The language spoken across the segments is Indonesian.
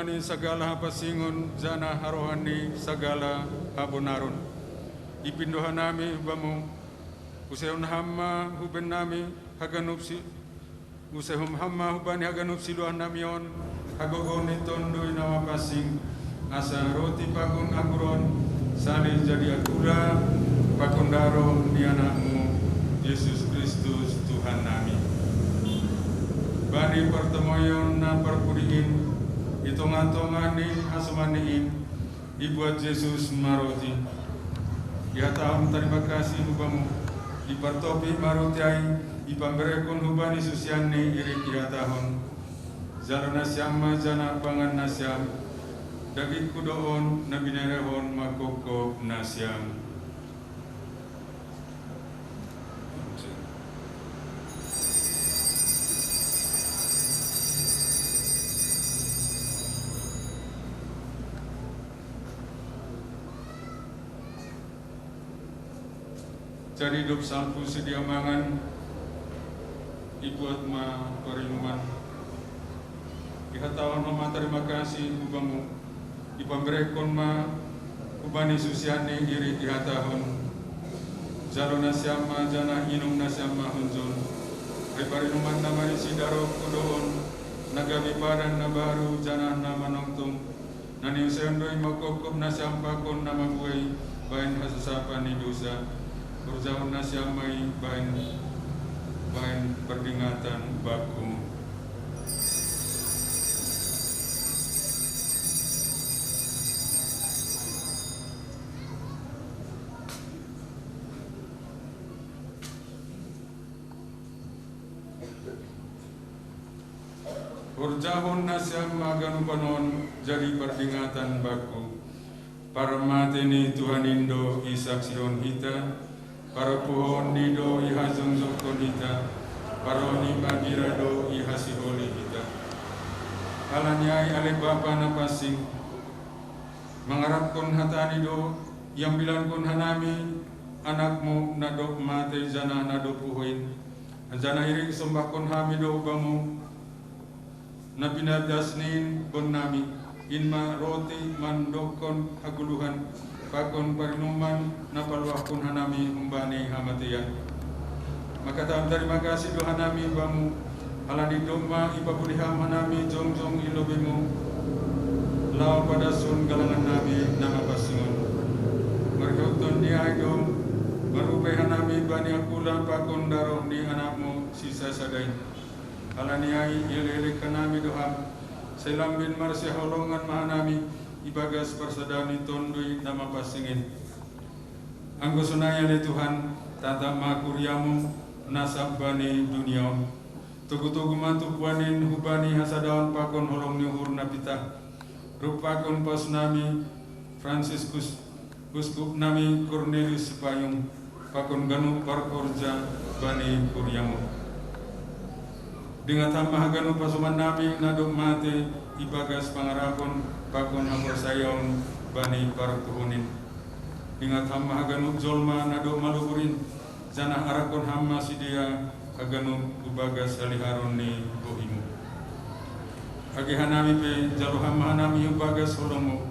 hubani segala hapasingon jana harohani segala habonarun. Ipindohan nami hubamu useon hamma huben nami haganupsi usehum hamma hubani haganupsi luah namion hagogoni tondoi nama pasing asa roti pakon angguron salih jadi agura pakon daro di anakmu Yesus Kristus Tuhan nami. Bani pertemuan na perpudiin itongan-tongani asumaniin ibuat Yesus maroti. Ya tahun terima kasih hubamu ipartopi marotiai ipamberekon hubani susiani irik ya tahun zalona syama jana pangan nasyam daging kudoon na binerehon makoko nasyam. Cari hidup sampu sedia mangan ibuat ma perinuman ihatawan mama terima kasih hubamu ipamberekon ma ubani susiani iri ihatahon jalo nasyama jana inung nasyama hunjun reparinuman namari sidaro kudoon nagabi padan na baru jana nama nongtung nani usendoi makokop nasyampakon nama buai bain hasusapani dosa berjauh nasyamai bain peringatan baku. Berjauh nasyam magan panon jadi peringatan baku. Para mati ni Tuhan Indo isaksion hita. Para pohon nido ihazong zokon hita, para ni magirado ihasiholi hita. Alanyai ale bapa na pasing, mangarapkon hatani do, yang bilangkon hanami, anakmu nadok mate jana nadok puhuin, jana irik sombakon hami do bamu, na pinadasnin kon nami, inma roti mandokon haguluhan, pakon parinuman napaluakun hanami umbani hamatian. Maka terima kasih doa hanami bamu alani doma ipapuliham hanami jong ilobimu lau pada sun galangan nami nama pasungun. Merkauton dia idom merupai hanami bani akula pakon darong di anakmu sisa sadai. Alani ai ilele kanami doa selam bin marsi holongan mahanami ibagas persadani tondui nama pasingin. Anggo sunaya le Tuhan tata makuriamu nasab bani dunia. Tugu-tugu mantu puanin hubani hasadawan pakon holong nyuhur napita. Rupakon pas nami Franciscus uskup nami Cornelius Payung pakon ganu parkorja bani kuriamu. Dengan tambah ganu pasuman nami nadok mate ibagas pangarapon pakon hamur sayong bani parkuhunin. Ingat hamma haganuk jolma nado maluburin jana arakon hamma sidia haganuk ubagas haliharon ni bohimu. Agi hanami pe jalu hamma hanami ubagas holomo.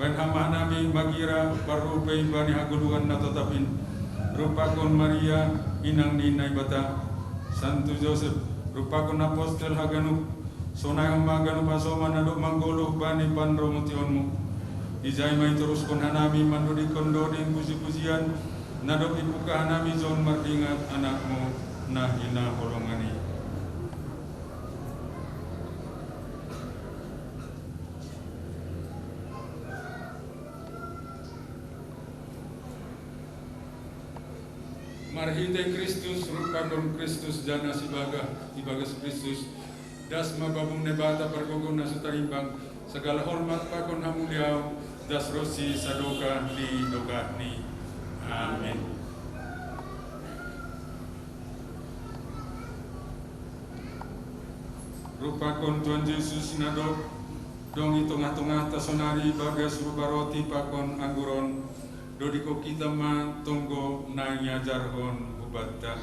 Bain hamma hanami magira parupe bani haguluhan na tatapin. Rupakon Maria inang ninay bata. Santo Joseph rupakon apostel haganuk sonay magano pasoma nadok manggolo bani panro mutionmu. Ijay may terus kon hanami mandodi kondoding puji-pujian nadok ibuka hanami jon mardingat anakmu na hina holongani. Marhite Kristus rupakon Kristus jana ibagas Kristus das mababung nebata pergogon na sutarimbang segala hormat pakon hamuliaw das rosi sadoka di doga ni. Amin. Rupakon Tuhan Yesus nadok dong itong-atong tasonari bagas rubaroti pakon angguron dodiko kita ma tonggo na nyajarhon ubata.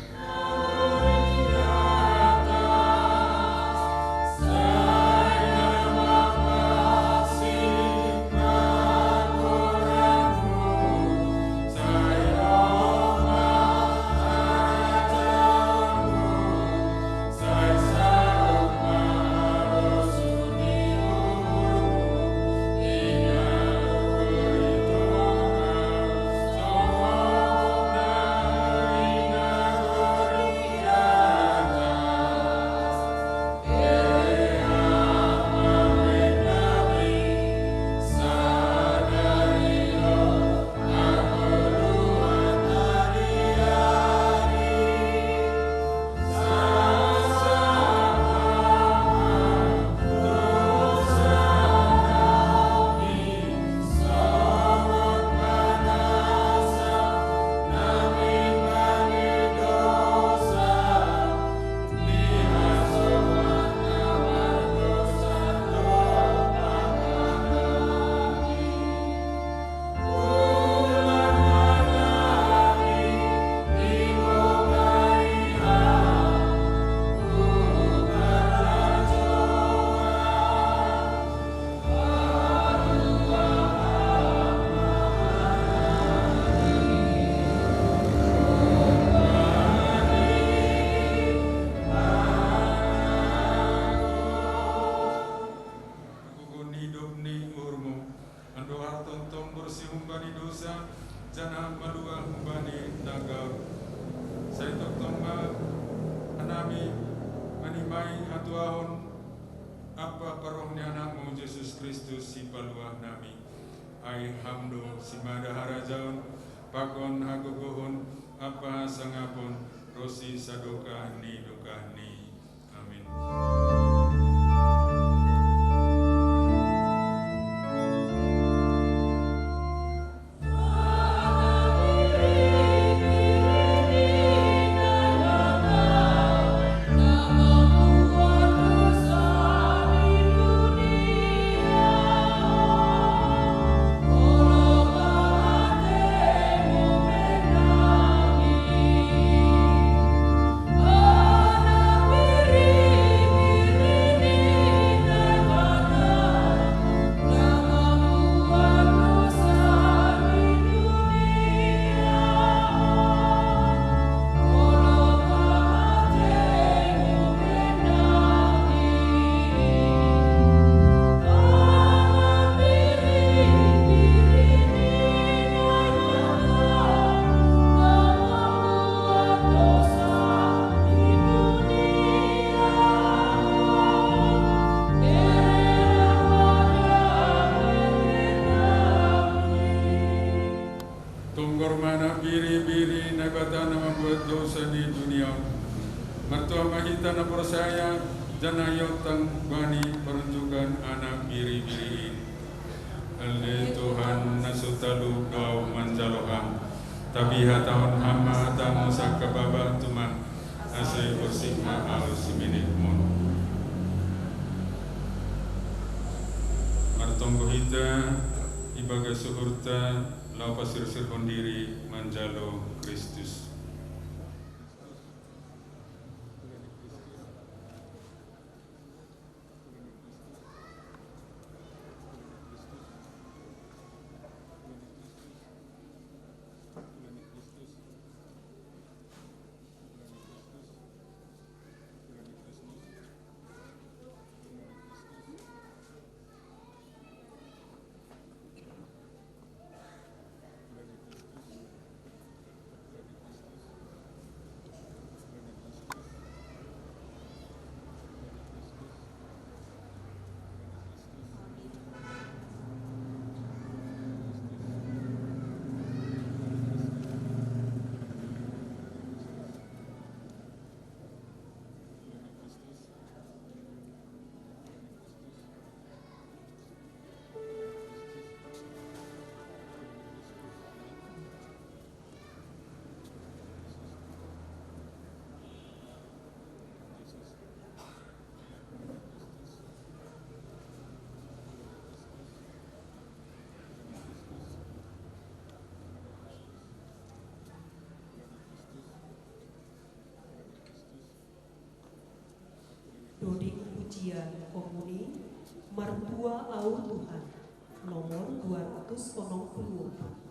bani dosa jana malua bani naga saitok tomba anami animai atuahon apa karohni anakmu Yesus Kristus si paluah nami ai hamdo si madahara jaun pakon hagogohon apa sangapun rosi sadoka ni amin. Janayotang bani peruntukan anak biri-biri Ale Tuhan nasutalu kau manjaloham tapi hatahon hama tamu sakababa tuman asai bersikma al siminikmun martonggo hita ibaga suhurta lau pasir-sir hondiri manjalo Kristus. Dodik pujian komuni Mertua Au Tuhan nomor 290. Oh,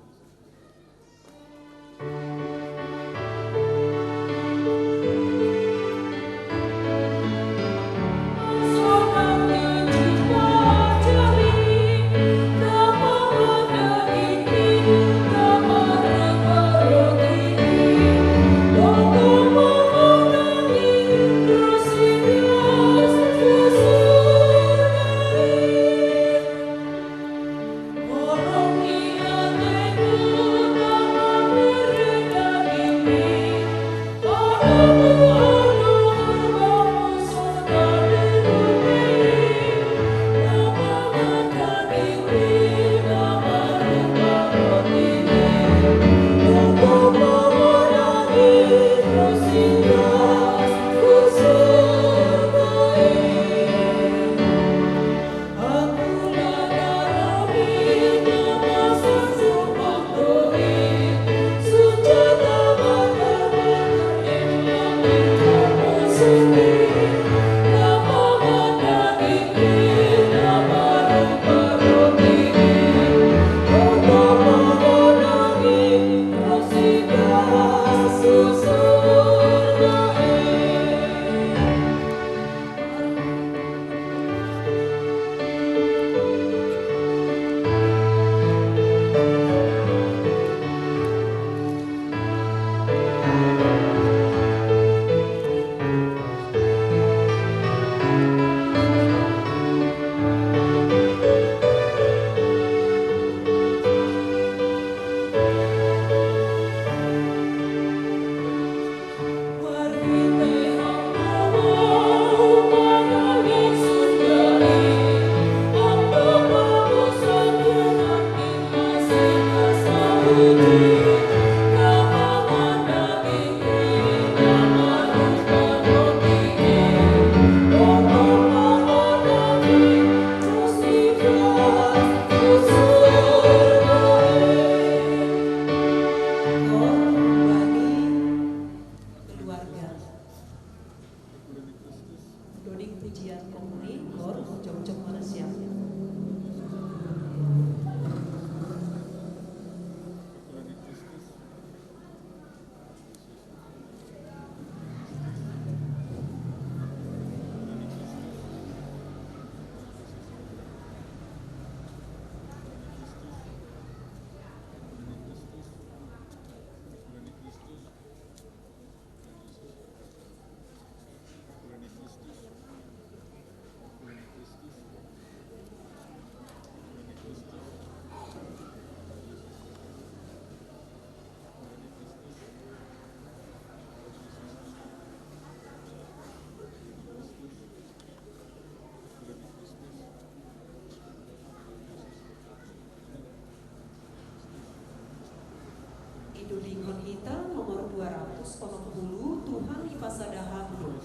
Dudingon kita nomor 280 Tuhan ipasadahan dulu.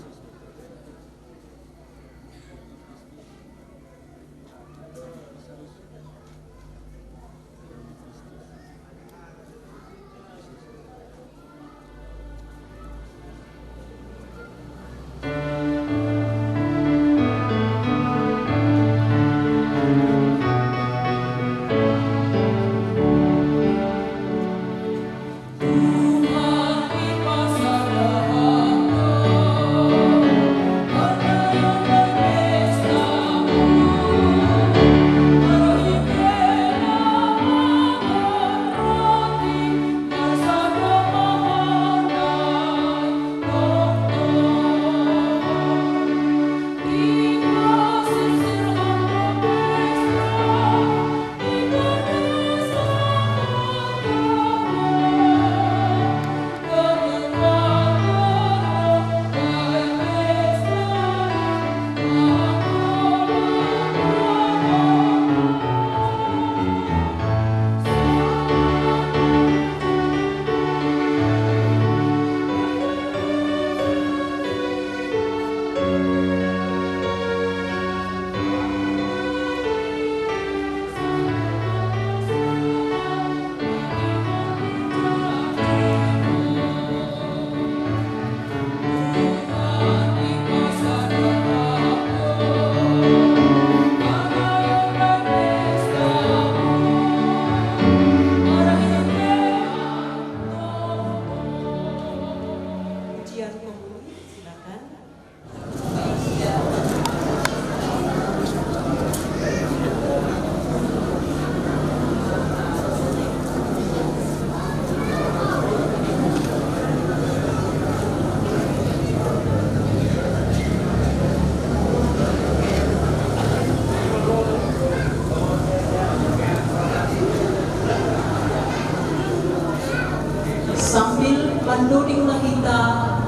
Sambil menudinglah kita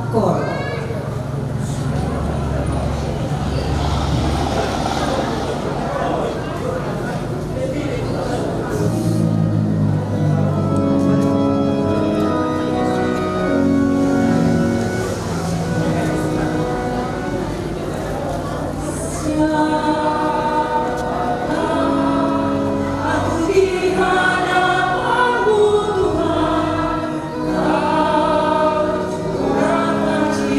kor. Aku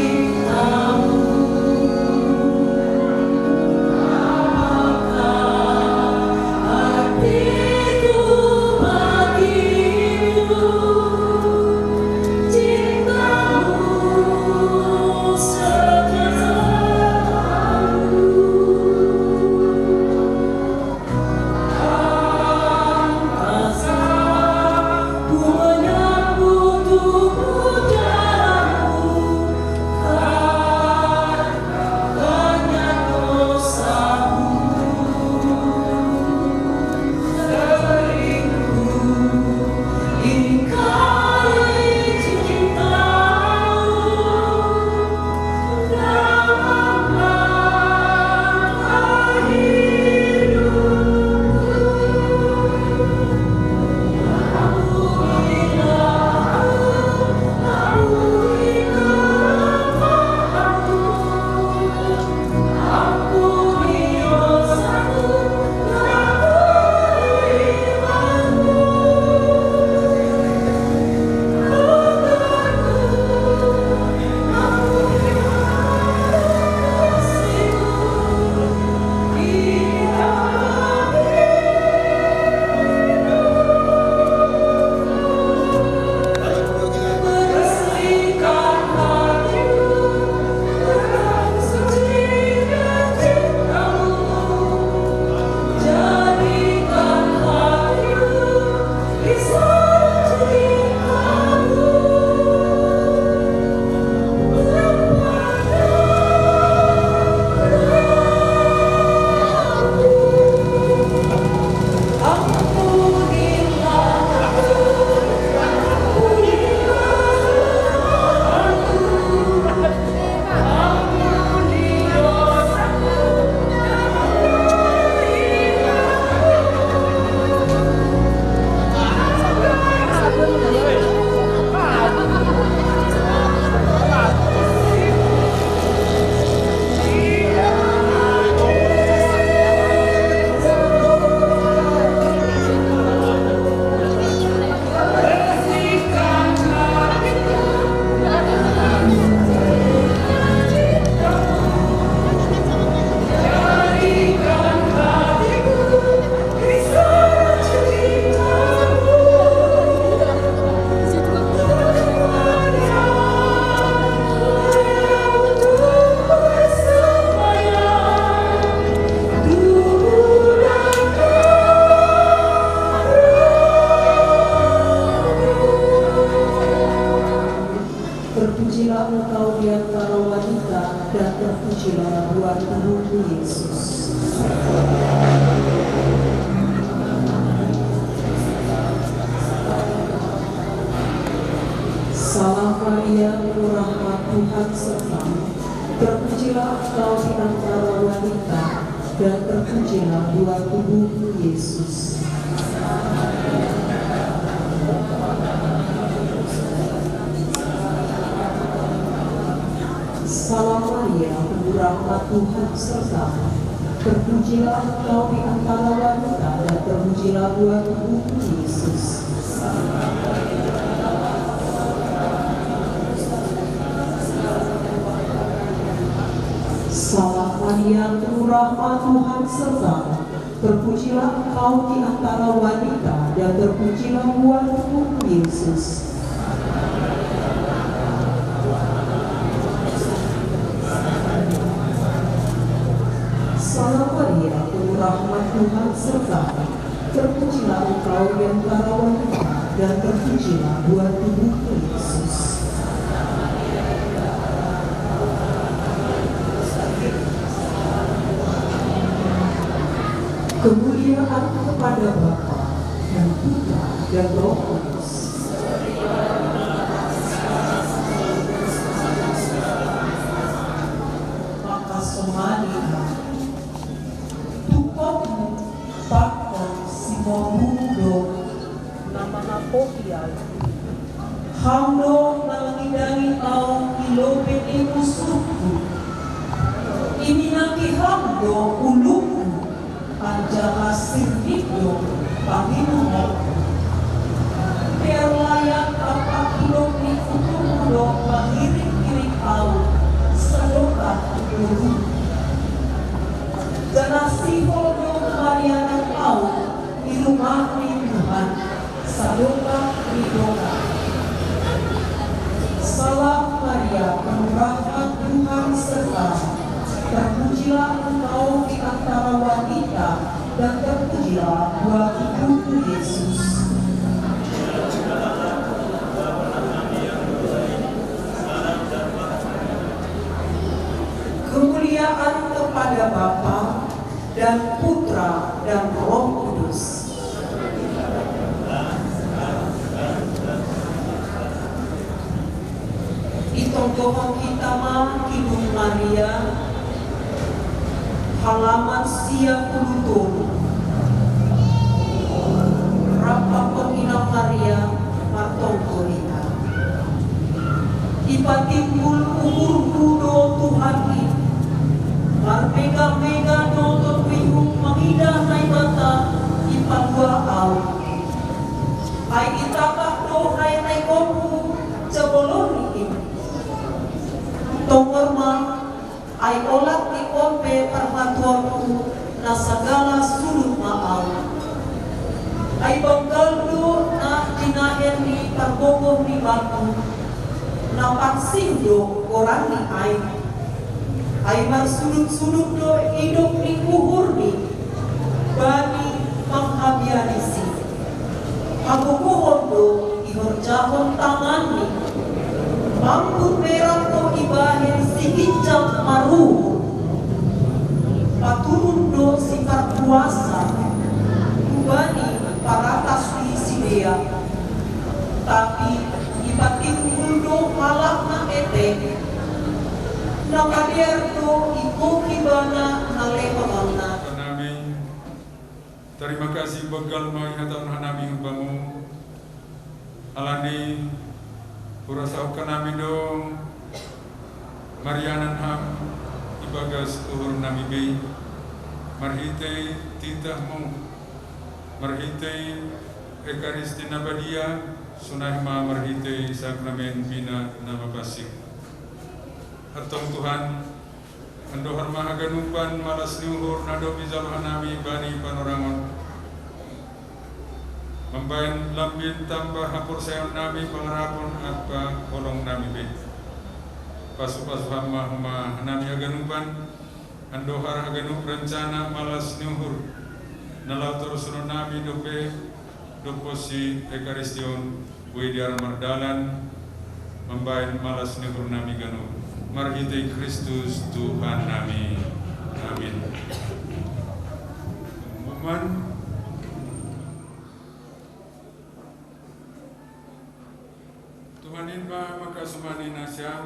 Salam Maria, penuh rahmat Tuhan sertamu. Terpujilah engkau di antara wanita, dan terpujilah buah tubuhmu Yesus. Salam Maria, penuh rahmat Tuhan sertamu. Terpujilah engkau di antara wanita, dan terpujilah buah tubuhmu Yesus. Salam Maria, penuh rahmat Tuhan sertamu. Terpujilah engkau di antara wanita, dan terpujilah buah tubuhmu Yesus. Salam Maria, penuh rahmat Tuhan sertamu. Terpujilah engkau di antara wanita, dan terpujilah buah tubuhmu Yesus. Kemuliaan kepada Bapa dan Putra dan Roh Kudus. Maka somalia tukokmu pakon simomudo nama napokial hamdo nalangidani au ilobe musuhku iminaki hamdo uluku Anjala sirniko Panginoon Perlayan kapakilog ni Kutukulog Pangiring-iring au Sadoka Guru Ganasiho do Maria ng au Ilumah ni Tuhan Sadoka Ridoka. Salam Maria, penuh rahmat Tuhan sertamu. Terpujilah engkau di antara wanita, dan terpujilah buah tubuhmu Yesus. Kemuliaan kepada Bapa dan Putra dan Roh Kudus. Itonggohong kita mah Kidung Maria halaman siap kulutun Rapa Penginang Maria Martongko Rita Ipatimbul umur kudo Tuhan ini Marmega-mega nonton wihung Mangidah nai mata Ipadua au Hai itakak do hai nai komu Cebolon ini Tongorma Ai olat di kompe permatuanku na segala sulut maau. Ai banggaldo na dinahen ni perbogoh ni batu na pansindo orang ni ai. Ai marsulut-sulut do hidup ni uhur ni bani manghabianisi. Hagukuhon do ihorjahon tangan ni Mangkut merah ko ibahin si hijab maru Paturun do si perpuasa Kubani paratas di Sidea Tapi ipatin do malak na ete Nakadir do iko kibana nalehonana. Terima kasih begal mengingatkan hanami ubamu Alani Purasaukan nami dong Marianan ham Ibagas tuhur nami be Marhite titahmu Marhite Ekaristi nabadia Sunahma marhite sakramen bina nama basik Hatong Tuhan Andohar mahaganupan malas niuhur nado bizal hanami bani panorangon Membayan lambin tambah hapur sayon nami pangarapon apa kolong nami be Pasu-pasu hama hanami haganupan Andohar haganup rencana malas niuhur Nalau terus nami dope Doposi Ekaristion Widiar Mardalan Membayan malas niuhur nami ganup Marhite Kristus Tuhan nami. Amin. Umuman Sumanin ba makasumanin na siya?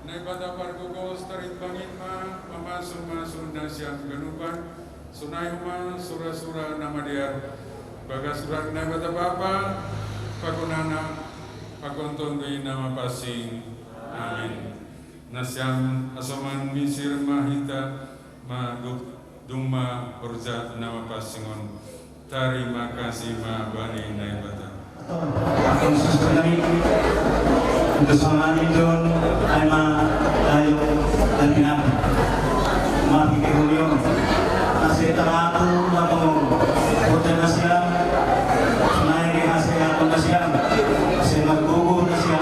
Naibata pargugos tarit bangit ma mamasun na siya ganuban sunay ma sura-sura nama dia bagas surat naibata bapa pagunana pagontondoy nama pasing amin nasyam asaman misir mahita duma urjat nama pasingon terima kasih ma bani naibata Ang susunod bersama John ay tayo dan pinap makikihulyo kasi tangako na hotel na siya sunay kasi ako na siya kasi magbugo na siya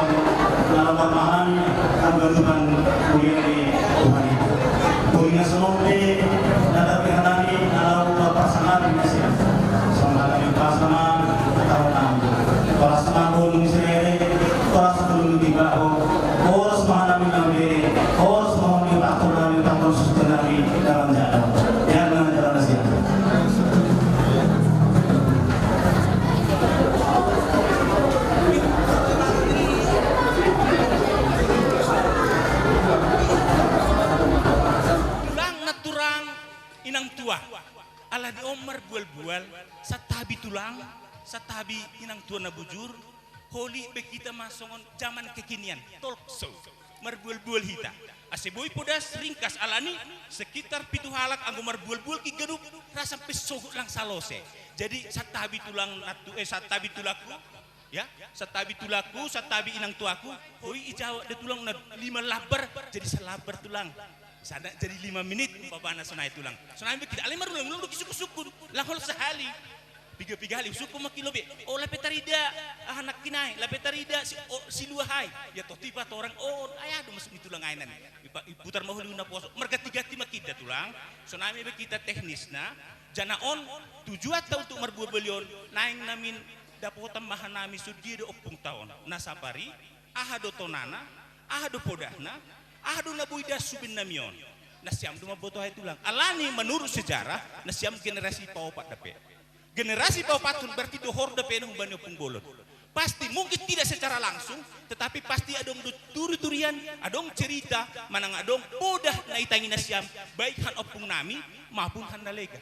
nalamamahan ang galuhan kuya ni Tuhan kuya sunod nalapihan namin nalaw papasangan na siya sa mga pasama taon para sa mga ulong sirere, para sa tulong bigaho, oras mga namin namin, oras mga namin pakto namin, pakto susunod namin, dalam jalan. Yan mga jalan na siya. Tulang na turang inang tua. Ala di Omar bual-bual, sa tabi tulang, sa tabi inang tua na bujur, holi be kita masongon zaman kekinian, talk show, marbual-bual hita. Aseboy podas ringkas alani, sekitar pitu halak anggo marbual-bual ki gedup, rasa pesogo lang salose. Jadi sa tabi tulang sa tabi tulaku, ya, sa tabi tulaku, sa tabi inang tuaku, hoi ijawa de tulang na 5 labar, jadi salabar tulang. Sana jadi 5 menit umpamana sunay tulang. Sunay kita alay marulang ulung kisukun lahol sehali. Piga hali suku makilobe. Oh lapetarida anak kinai, lapetarida si luahay. Ya toh tiba orang ayah do masuk tulang ainan. Putar mahuli na poso. Margati-gati makida tulang. Sunay be kita teknisna janaon tujuan tahu untuk marbuah belion naing namin dapotan mahan nami sudi do 10 tahun. Nasapari ahado tonana, ahado podahna, ahado nabuida subin namion. Nasyam duma boto hay tulang. Alani menurut sejarah nasyam generasi paupat dape. Generasi paupatun berarti dohor dape nang banyo pungbolon. Pasti mungkin tidak secara langsung, tetapi pasti adong turi-turian, adong cerita, manang adong podah na itangi nasyam, baik han opung nami maupun han nalega.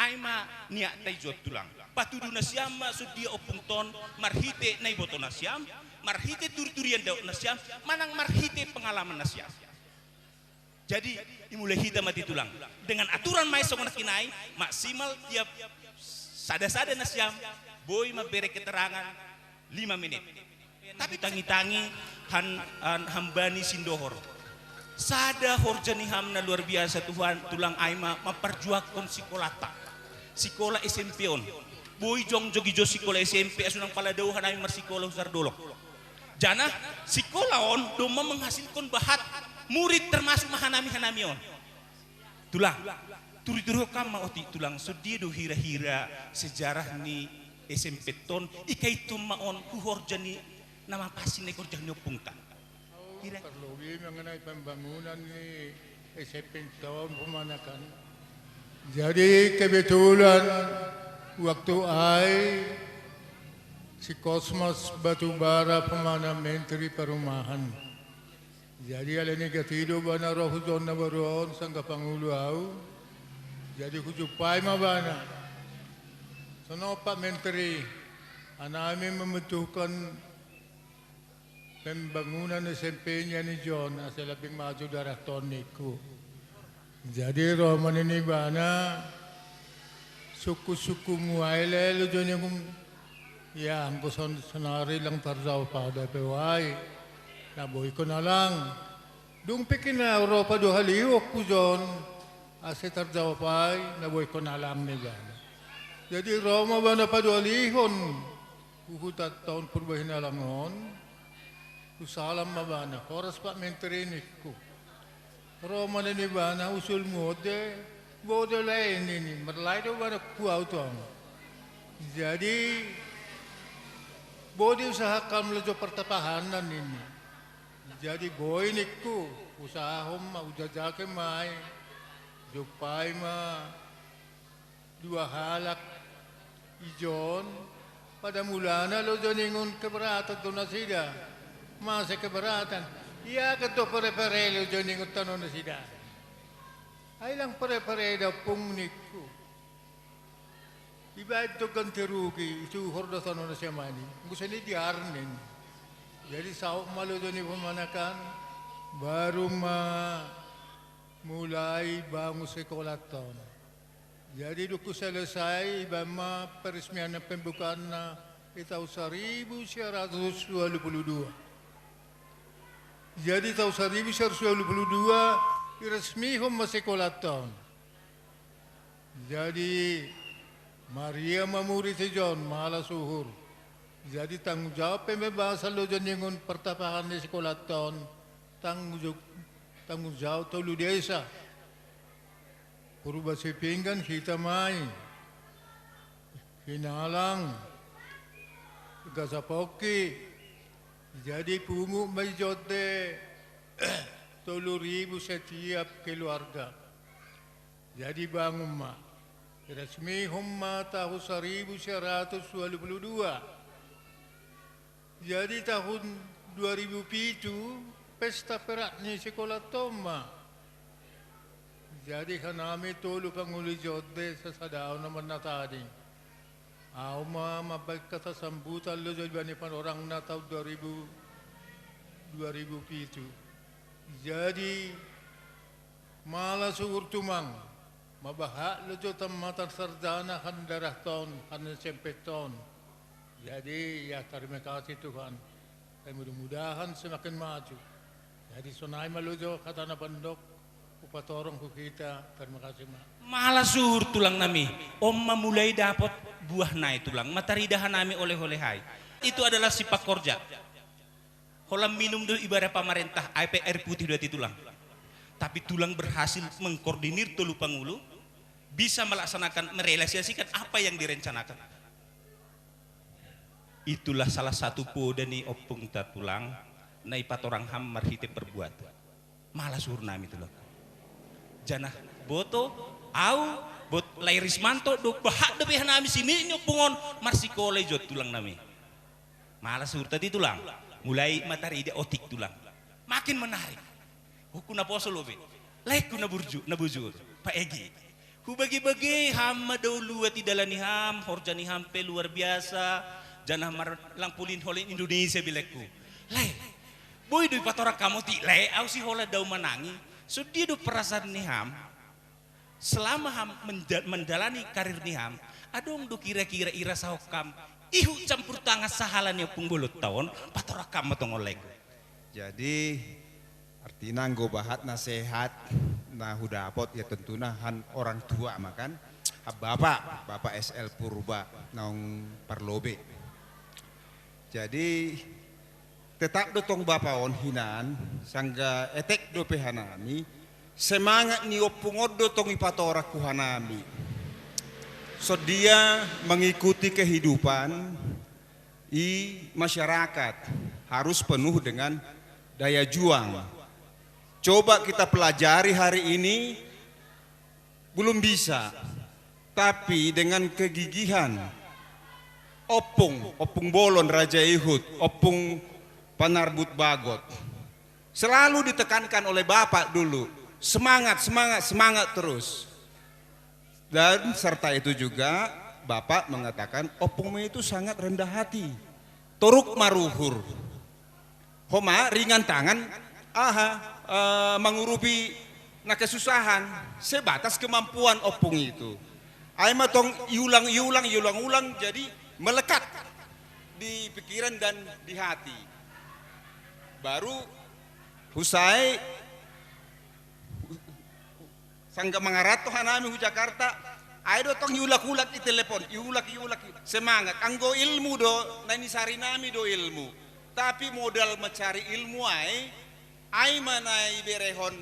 Aima niat taijot tulang. Patudu nasyam sudia opung ton, marhite na iboto nasyam, marhite turi-turian daw nasyam, manang marhite pengalaman nasyam. Jadi dimulai hita mati tulang. Dengan aturan mai songon kinai maksimal tiap sada-sada nasyam boy mabere keterangan 5 menit. Tapi tangi-tangi hambani sindohor. Sada horjani hamna luar biasa Tuhan tulang aima memperjuangkan sekolata. Sekolah SMP on. Boy jong jogi jo sekolah SMP asunang paladauhan aing marsikolah usar dolok. Jana sekolah on doma menghasilkan bahat murid termasuk mahanami-hanami on. Tulang turi-turi kama oti tulang sudido hira-hira sejarah ni SMP ton ikai tumaon kuhorjani nama pasin ekor jani opungta. Kira Perlugi mengenai pembangunan ni SMP tahun pemanakan. Jadi kebetulan waktu si Kosmos Batubara pemana Menteri Perumahan. Jadi ala ni katido bana rohudon na baron sangka pangulo au. Jadi kujupai mabana. Sono Pak Menteri, anami membutuhkan pembangunan SMP-nya ni John asal lebih maju darah toniku. Jadi roman ini bana suku-suku muaile lo John yang ya angko sonari lang tarzau pada pewai. Naboy ko na lang. Dung pikin na Europa do haliw ko John. Ase tarzau pai naboy ko na lang ni bana. Jadi Roma bana padualihon kuhutat tahun purbahin alangon kusalam mabana oras Pak Menteri niku Roma ni bana usul mode bode lain ini merlai do bana kuau tong jadi bode usahakan melejo pertapahanan ini jadi boy niku usahahom ujajake mai jupai ma dua halak ijon pada mula na lo joningon keberatan to na sida. Masa keberatan. Iya ka to pare-pare lo joningon tanong na sida. Ay lang pare-pare daw pungniku. Iba ito ganti rugi, isuhor na tanong na siya mani. Gusto ni diarnin. Jadi saok malo doon pemanakan, baru mulai bangun sekolah tahun. Jadi duku selesai, bama peresmian pembukaan na tahun 1922. Jadi tahun 1922 resmi homa sekolah tahun. Jadi Maria mamuri si John malah suhur. Jadi tanggung jawab pembebasan lo jenengon pertapakan di sekolah tahun tanggung jawab tolu desa. Purba sepinggan kita main, hinalang, gasapoki. Jadi pungu may jote 3,000 setiap keluarga. Jadi bangun ma, resmi humma tahun 1922. Jadi tahun 2007 pesta peraknya sekolah Toma. Jadi kami tulu panguli jode sa sadaw naman na tadi. Ako mabagkata sambutan lo jod bani pan orang na tahun 2007. Jadi malah sugur tumang mabaha lo jod tamatan sardana kan darah tahun kan sempet tahun. Jadi ya terima kasih Tuhan. Mudah-mudahan semakin maju. Jadi sonai malujo kata na bandok. Upatorong ku kita. Terima kasih ma. Malah suhur tulang nami. Om mulai dapat buah nai tulang. Mataridahan nami oleh-oleh hai. Itu adalah sifat korja. Kolam minum do ibadah pemerintah. air putih dua tulang. Tapi tulang berhasil mengkoordinir tolu pangulu. Bisa melaksanakan, merealisasikan apa yang direncanakan. Itulah salah satu poda ni opung tulang. Naipat orang ham marhite perbuat. Malah suhur nami tulang. Janah boto au bot lairismanto do bahak de nami sini nyopungon marsikole jot tulang nami. Malah suhur tadi tulang. Mulai matahari ide otik tulang. Makin menarik. Hukuna poso lobe. Laik kuna burju na bujur. Pak Egi. Ku bagi-bagi ham dulu tidalani ham horjani ham pe luar biasa. Janah mar langpulin holin Indonesia bilekku. Lai. Boy do patorak kamu ti lai au si hola dau manangi. So dia do perasaan niham selama ham menjalani karir niham adong do kira-kira ira sahokam ihu campur tangan sahalannya pungbolot tahun patorakam matong oleh. Jadi artinya nggo bahat nasihat nah hudapot ya tentunya han orang tua makan bapak SL Purba naung parlobe. Jadi tetap dotong bapaon hinan sangga etek do pehanami semangat ni opungod dotong ipatora kuhanami. So dia mengikuti kehidupan i masyarakat harus penuh dengan daya juang. Coba kita pelajari hari ini belum bisa, tapi dengan kegigihan opung bolon Raja Ihud, opung Panarbut Bagot selalu ditekankan oleh bapak dulu semangat terus, dan serta itu juga bapak mengatakan opung itu sangat rendah hati, toruk maruhur, homa ringan tangan, mengurupi na kesusahan sebatas kemampuan opung itu. Aima tong iulang jadi melekat di pikiran dan di hati. Baru usai sangga mangarato hanami hu Jakarta ayo tong iulak-ulak di telepon iulak semangat anggo ilmu do nani sari nami do ilmu, tapi modal mencari ilmu ai manai berehon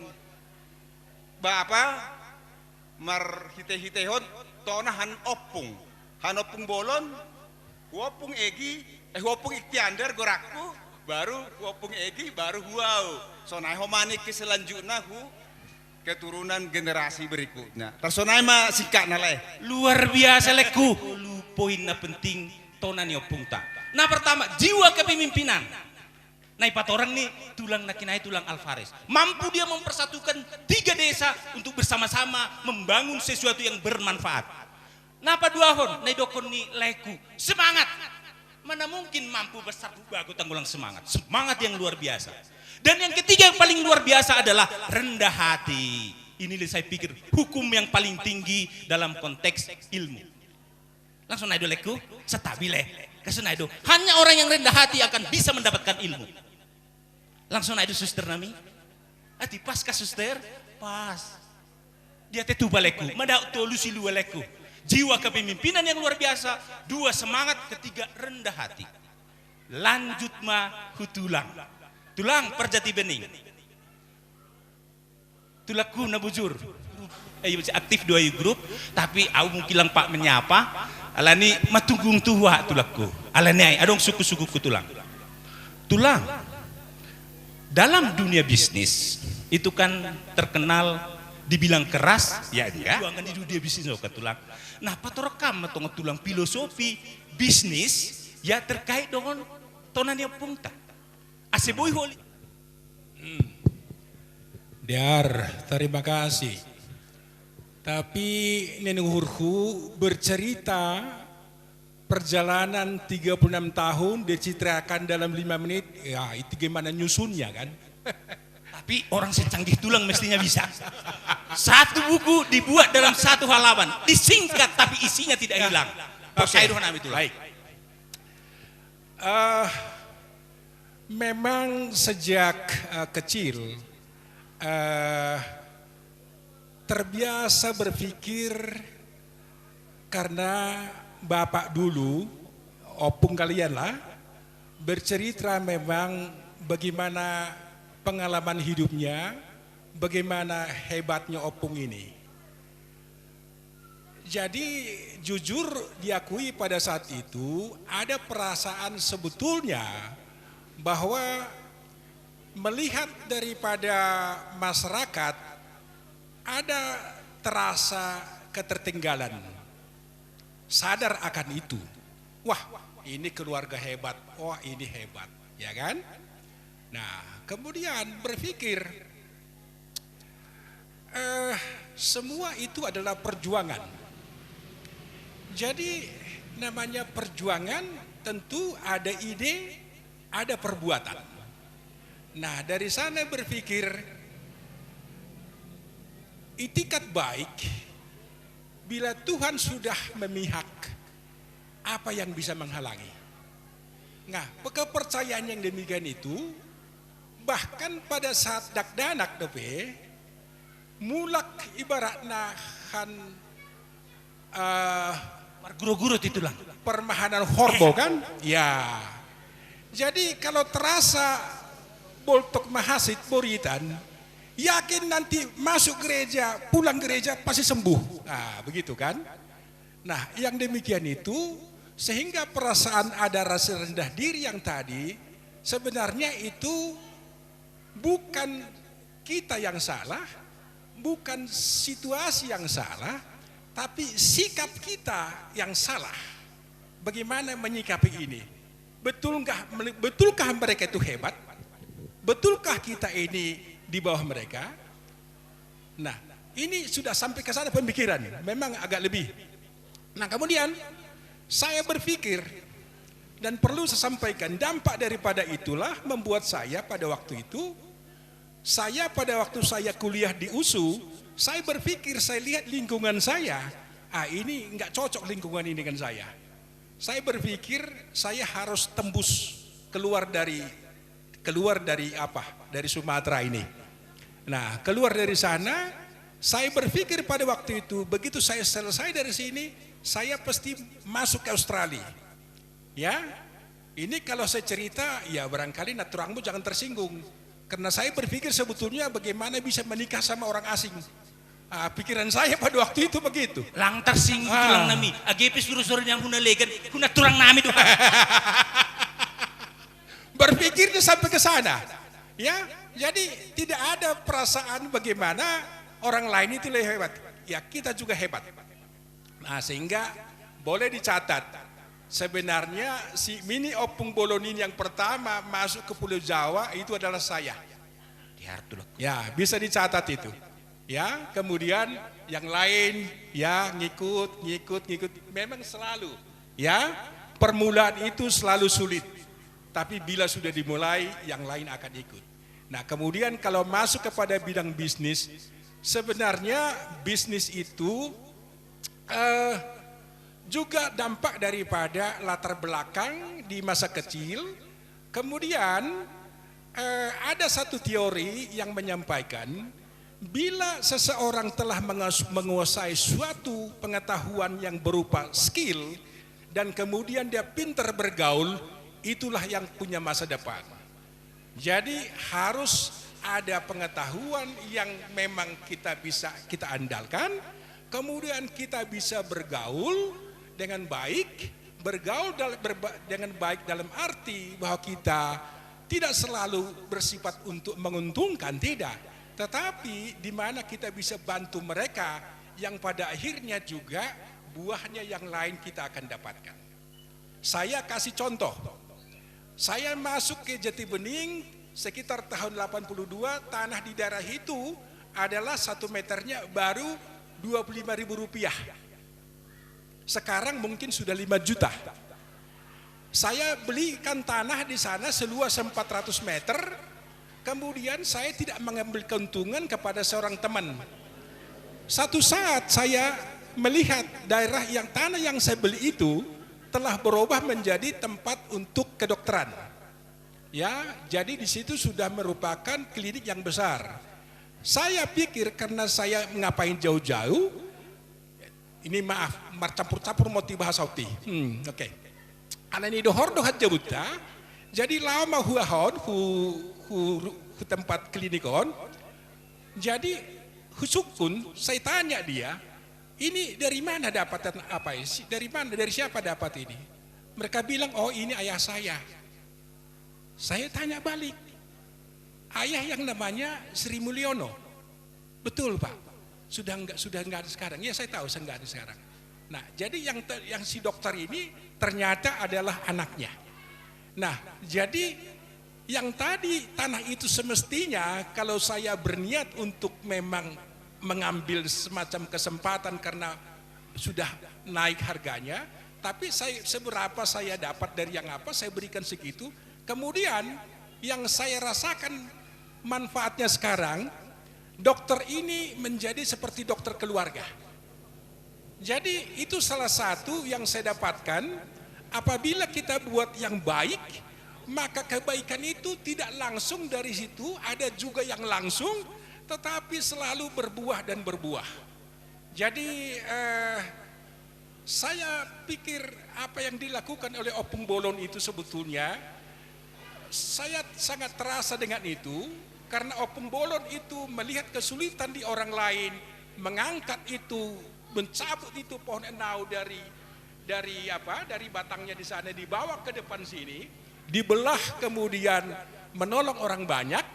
bapa mar hite-hitehon tona han opung bolon opung Egi opung Ikhtiandar gorakku baru opung Egi baru huau sonai homani ke selanjutnya keturunan generasi berikutnya tersonai mah sikak naleh Luar biasa leku. Poin na penting tonan yo pungta. Nah pertama, jiwa kepemimpinan. Nah ipat orang nih tulang nakinai tulang Alvarez. Mampu dia mempersatukan 3 desa untuk bersama-sama membangun sesuatu yang bermanfaat. Napa dua hon? Nah dokon nih leku. Semangat. Mana mungkin mampu bersatu bagu tanggulang semangat. Semangat yang luar biasa. Dan yang ketiga yang paling luar biasa adalah rendah hati. Inilah saya pikir hukum yang paling tinggi dalam konteks ilmu. Langsung naik leku, setabile. Kesenaido. Hanya orang yang rendah hati akan bisa mendapatkan ilmu. Langsung naik suster nami. Ati pas ka suster, pas. Dia tetu baleku, mada tolusi lu baleku. Jiwa kepemimpinan yang luar biasa, 2 semangat, 3 rendah hati. Lanjut mah hutulang. Tulang perjati bening. Tulaku na bujur. Aktif 2 grup, tapi aku mungkin Pak menyapa. Alani matunggung tua tulakku. Alani adong suku-suku ku tulang. Tulang. Dalam dunia bisnis itu kan terkenal dibilang keras, ya dia. Juangan di dunia bisnis ke tulang. Nah, patorekam atau tulang filosofi bisnis ya terkait dengan tonan yang pungta. Aseboy holi. Dar, terima kasih. Tapi nenuhurku bercerita perjalanan 36 tahun dicitrakan dalam 5 menit, ya itu gimana nyusunnya kan? Tapi orang secanggih tulang mestinya bisa. 1 buku dibuat dalam 1 halaman, disingkat tapi isinya tidak hilang. Okay. Baik. Memang sejak kecil terbiasa berpikir karena bapak dulu, opung kalian lah, bercerita memang bagaimana pengalaman hidupnya, bagaimana hebatnya opung ini. Jadi jujur diakui pada saat itu ada perasaan sebetulnya bahwa melihat daripada masyarakat ada terasa ketertinggalan. Sadar akan itu. Wah, ini keluarga hebat. Wah, ini hebat, ya kan? Nah, kemudian berpikir semua itu adalah perjuangan. Jadi namanya perjuangan tentu ada ide, ada perbuatan. Nah, dari sana berpikir itikat baik bila Tuhan sudah memihak, apa yang bisa menghalangi? Nah, kepercayaan yang demikian itu bahkan pada saat dakdanak dope mulak ibaratna kan guru-guru titulang permahanan horbo kan? Ya. Jadi kalau terasa boltok mahasit boritan, yakin nanti masuk gereja, pulang gereja pasti sembuh. Nah, begitu kan? Nah, yang demikian itu sehingga perasaan ada rasa rendah diri yang tadi sebenarnya itu bukan kita yang salah, bukan situasi yang salah, tapi sikap kita yang salah. Bagaimana menyikapi ini? Betulkah mereka itu hebat? Betulkah kita ini di bawah mereka? Nah, ini sudah sampai ke sana pemikiran, memang agak lebih. Nah, kemudian saya berpikir dan perlu saya sampaikan dampak daripada itulah membuat saya pada waktu itu, pada waktu saya kuliah di USU, saya berpikir, saya lihat lingkungan saya, ini nggak cocok lingkungan ini dengan saya. Saya berpikir saya harus tembus keluar dari Sumatera ini. Nah, keluar dari sana, saya berpikir pada waktu itu, begitu saya selesai dari sini, saya pasti masuk ke Australia. Ya, ini kalau saya cerita, ya barangkali naturangmu jangan tersinggung. Karena saya berpikir sebetulnya bagaimana bisa menikah sama orang asing. Pikiran saya pada waktu itu begitu. Lang tersinggung tulang nami. AGP suruh-suruh yang huna legan, huna turang nami doang. Berpikirnya sampai ke sana. Ya, jadi tidak ada perasaan bagaimana orang lain itu lebih hebat. Ya, kita juga hebat. Nah, sehingga boleh dicatat sebenarnya si Mini Opung Bolon ini yang pertama masuk ke Pulau Jawa itu adalah saya. Ya, bisa dicatat itu. Ya, kemudian yang lain ya ngikut. Memang selalu ya permulaan itu selalu sulit. Tapi bila sudah dimulai yang lain akan ikut. Nah, kemudian kalau masuk kepada bidang bisnis, sebenarnya bisnis itu juga dampak daripada latar belakang di masa kecil. Kemudian ada satu teori yang menyampaikan bila seseorang telah menguasai suatu pengetahuan yang berupa skill dan kemudian dia pintar bergaul, itulah yang punya masa depan. Jadi harus ada pengetahuan yang memang kita andalkan, kemudian kita bisa bergaul dengan baik, dengan baik dalam arti bahwa kita tidak selalu bersifat untuk menguntungkan, tidak, tetapi di mana kita bisa bantu mereka yang pada akhirnya juga buahnya yang lain kita akan dapatkan. Saya kasih contoh. Saya masuk ke Jati Bening sekitar tahun 82, tanah di daerah itu adalah 1 meternya baru Rp25.000. Sekarang mungkin sudah 5 juta. Saya belikan tanah di sana seluas 400 meter, kemudian saya tidak mengambil keuntungan kepada seorang teman. Satu saat saya melihat daerah yang tanah yang saya beli itu telah berubah menjadi tempat untuk kedokteran. Ya, jadi di situ sudah merupakan klinik yang besar. Saya pikir karena saya ngapain jauh-jauh, ini maaf, campur-campur motif bahasa Sauti. Oke. Ana ini dohor dohat jabuta, jadi lama huahon hu tempat klinikon. Jadi husukun, saya tanya dia, ini dari mana dapat apa sih? Dari siapa dapat ini? Mereka bilang, oh ini ayah saya. Saya tanya balik, ayah yang namanya Sri Mulyono. Betul Pak, sudah enggak ada sekarang. Ya saya tahu, enggak ada sekarang. Nah, jadi yang si dokter ini ternyata adalah anaknya. Nah, jadi yang tadi tanah itu semestinya kalau saya berniat untuk memang mengambil semacam kesempatan karena sudah naik harganya, tapi seberapa saya dapat dari yang apa saya berikan segitu. Kemudian yang saya rasakan manfaatnya sekarang, dokter ini menjadi seperti dokter keluarga. Jadi itu salah satu yang saya dapatkan, apabila kita buat yang baik, maka kebaikan itu tidak langsung dari situ, ada juga yang langsung, tetapi selalu berbuah dan berbuah. Jadi saya pikir apa yang dilakukan oleh Opung Bolon itu sebetulnya saya sangat terasa dengan itu, karena Opung Bolon itu melihat kesulitan di orang lain, mengangkat itu, mencabut itu pohon enau dari batangnya di sana, dibawa ke depan sini, dibelah kemudian menolong orang banyak.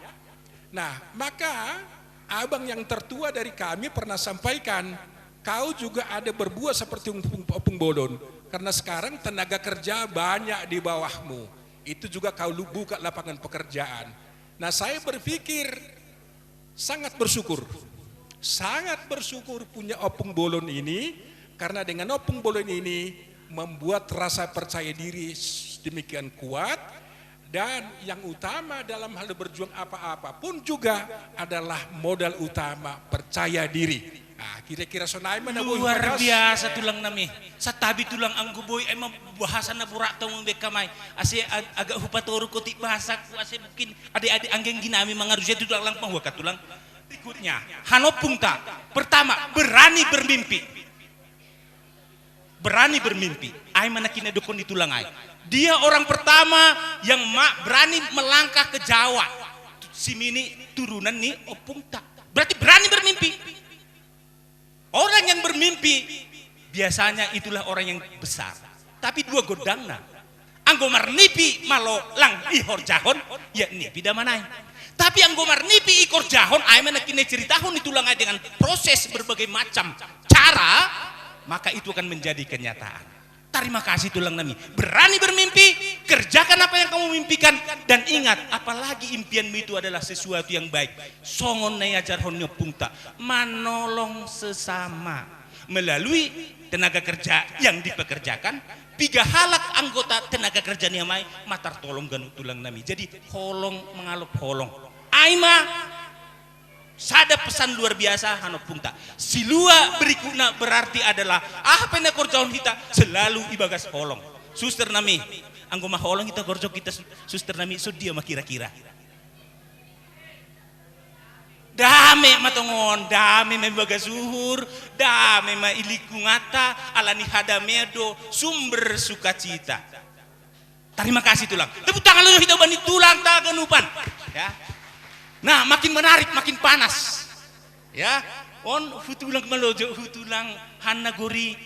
Nah, maka abang yang tertua dari kami pernah sampaikan, kau juga ada berbuat seperti Opung Bolon, karena sekarang tenaga kerja banyak di bawahmu. Itu juga kau buka lapangan pekerjaan. Nah, saya berpikir sangat bersyukur punya Opung Bolon ini, karena dengan Opung Bolon ini membuat rasa percaya diri demikian kuat, dan yang utama dalam hal berjuang apa-apa pun juga adalah modal utama percaya diri. Nah, kira-kira sonai mana luar biasa tulang nami. Satabi tulang anggo boy emang bahasa na burak tong bekamay. Ase agak hupatoru kotik bahasa ku ase mungkin adik-adik anggeng ginami mangarusnya tulang lang panghuakat tulang. Berikutnya, Hanopung tak. Pertama, berani bermimpi. Berani bermimpi. Ay mana kina dukun di tulang ay. Dia orang pertama yang berani melangkah ke Jawa. Si Mini turunan nih Opung tak. Berarti berani bermimpi. Orang yang bermimpi biasanya itulah orang yang besar. Tapi dua godangna. Anggo marnipi malo lang ihor jahon ya nipi damanay. Tapi anggo marnipi ikor jahon ay mana kini ceritahun itulah dengan proses berbagai macam cara, maka itu akan menjadi kenyataan. Terima kasih tulang nami. Berani bermimpi, kerjakan apa yang kamu mimpikan. Dan ingat, apalagi impianmu itu adalah sesuatu yang baik. Songon na ajar honyo pungta. Menolong sesama. Melalui tenaga kerja yang dipekerjakan. Piga halak anggota tenaga kerja niamai. Matar tolong ganu tulang nami. Jadi holong mengalup holong. Aima sada pesan luar biasa hanop pungta. Silua berikutnya berarti adalah pena korjaon kita selalu ibagas holong. Suster nami, anggo mah holong kita korjo kita suster nami sudia mah kira-kira. Dame matongon, dame membagas suhur, dame ma iliku ngata alani hadamedo sumber sukacita. Terima kasih tulang. Tepuk tangan lu hidup bani tulang tak genupan. Ya. Nah, makin menarik, makin panas. Ya, hutulang melojo, hutulang Hanagori,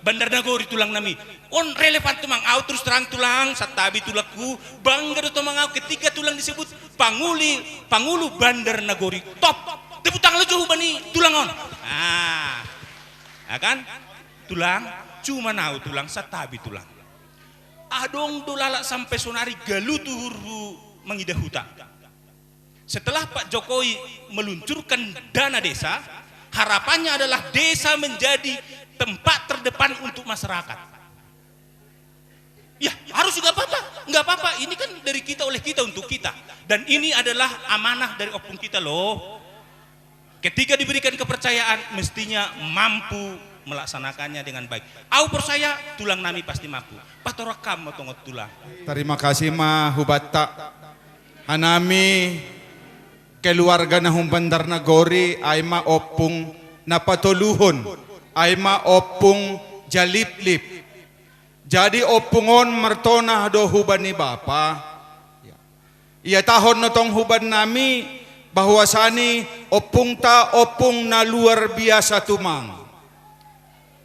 Bandar Nagori tulang nami. Relevan tumang, terus terang tulang, satabi tulakku, bangga do tumang ketika tulang disebut Pangulu Bandar Nagori top. Tepuk tangan lu bani tulang on. Nah, ya kan? Tulang, cuma tulang, satabi tulang. Adong dolala sampai sonari galutuhuru mengidah hutan. Setelah Pak Jokowi meluncurkan dana desa, harapannya adalah desa menjadi tempat terdepan untuk masyarakat. Ya, harus nggak apa-apa. Ini kan dari kita oleh kita untuk kita. Dan ini adalah amanah dari opung kita loh. Ketika diberikan kepercayaan, mestinya mampu melaksanakannya dengan baik. Aku percaya tulang nami pasti mampu. Patorakam motongot tulang. Terima kasih mah hubata. Hanami keluarga na Bandar Nagori ay maopong napatuluhon, ay maopong jaliplip. Jadi opungon martona do huban ni Bapa. Iya tahon no tong huban nami bahwasani opung na luar biasa tumang.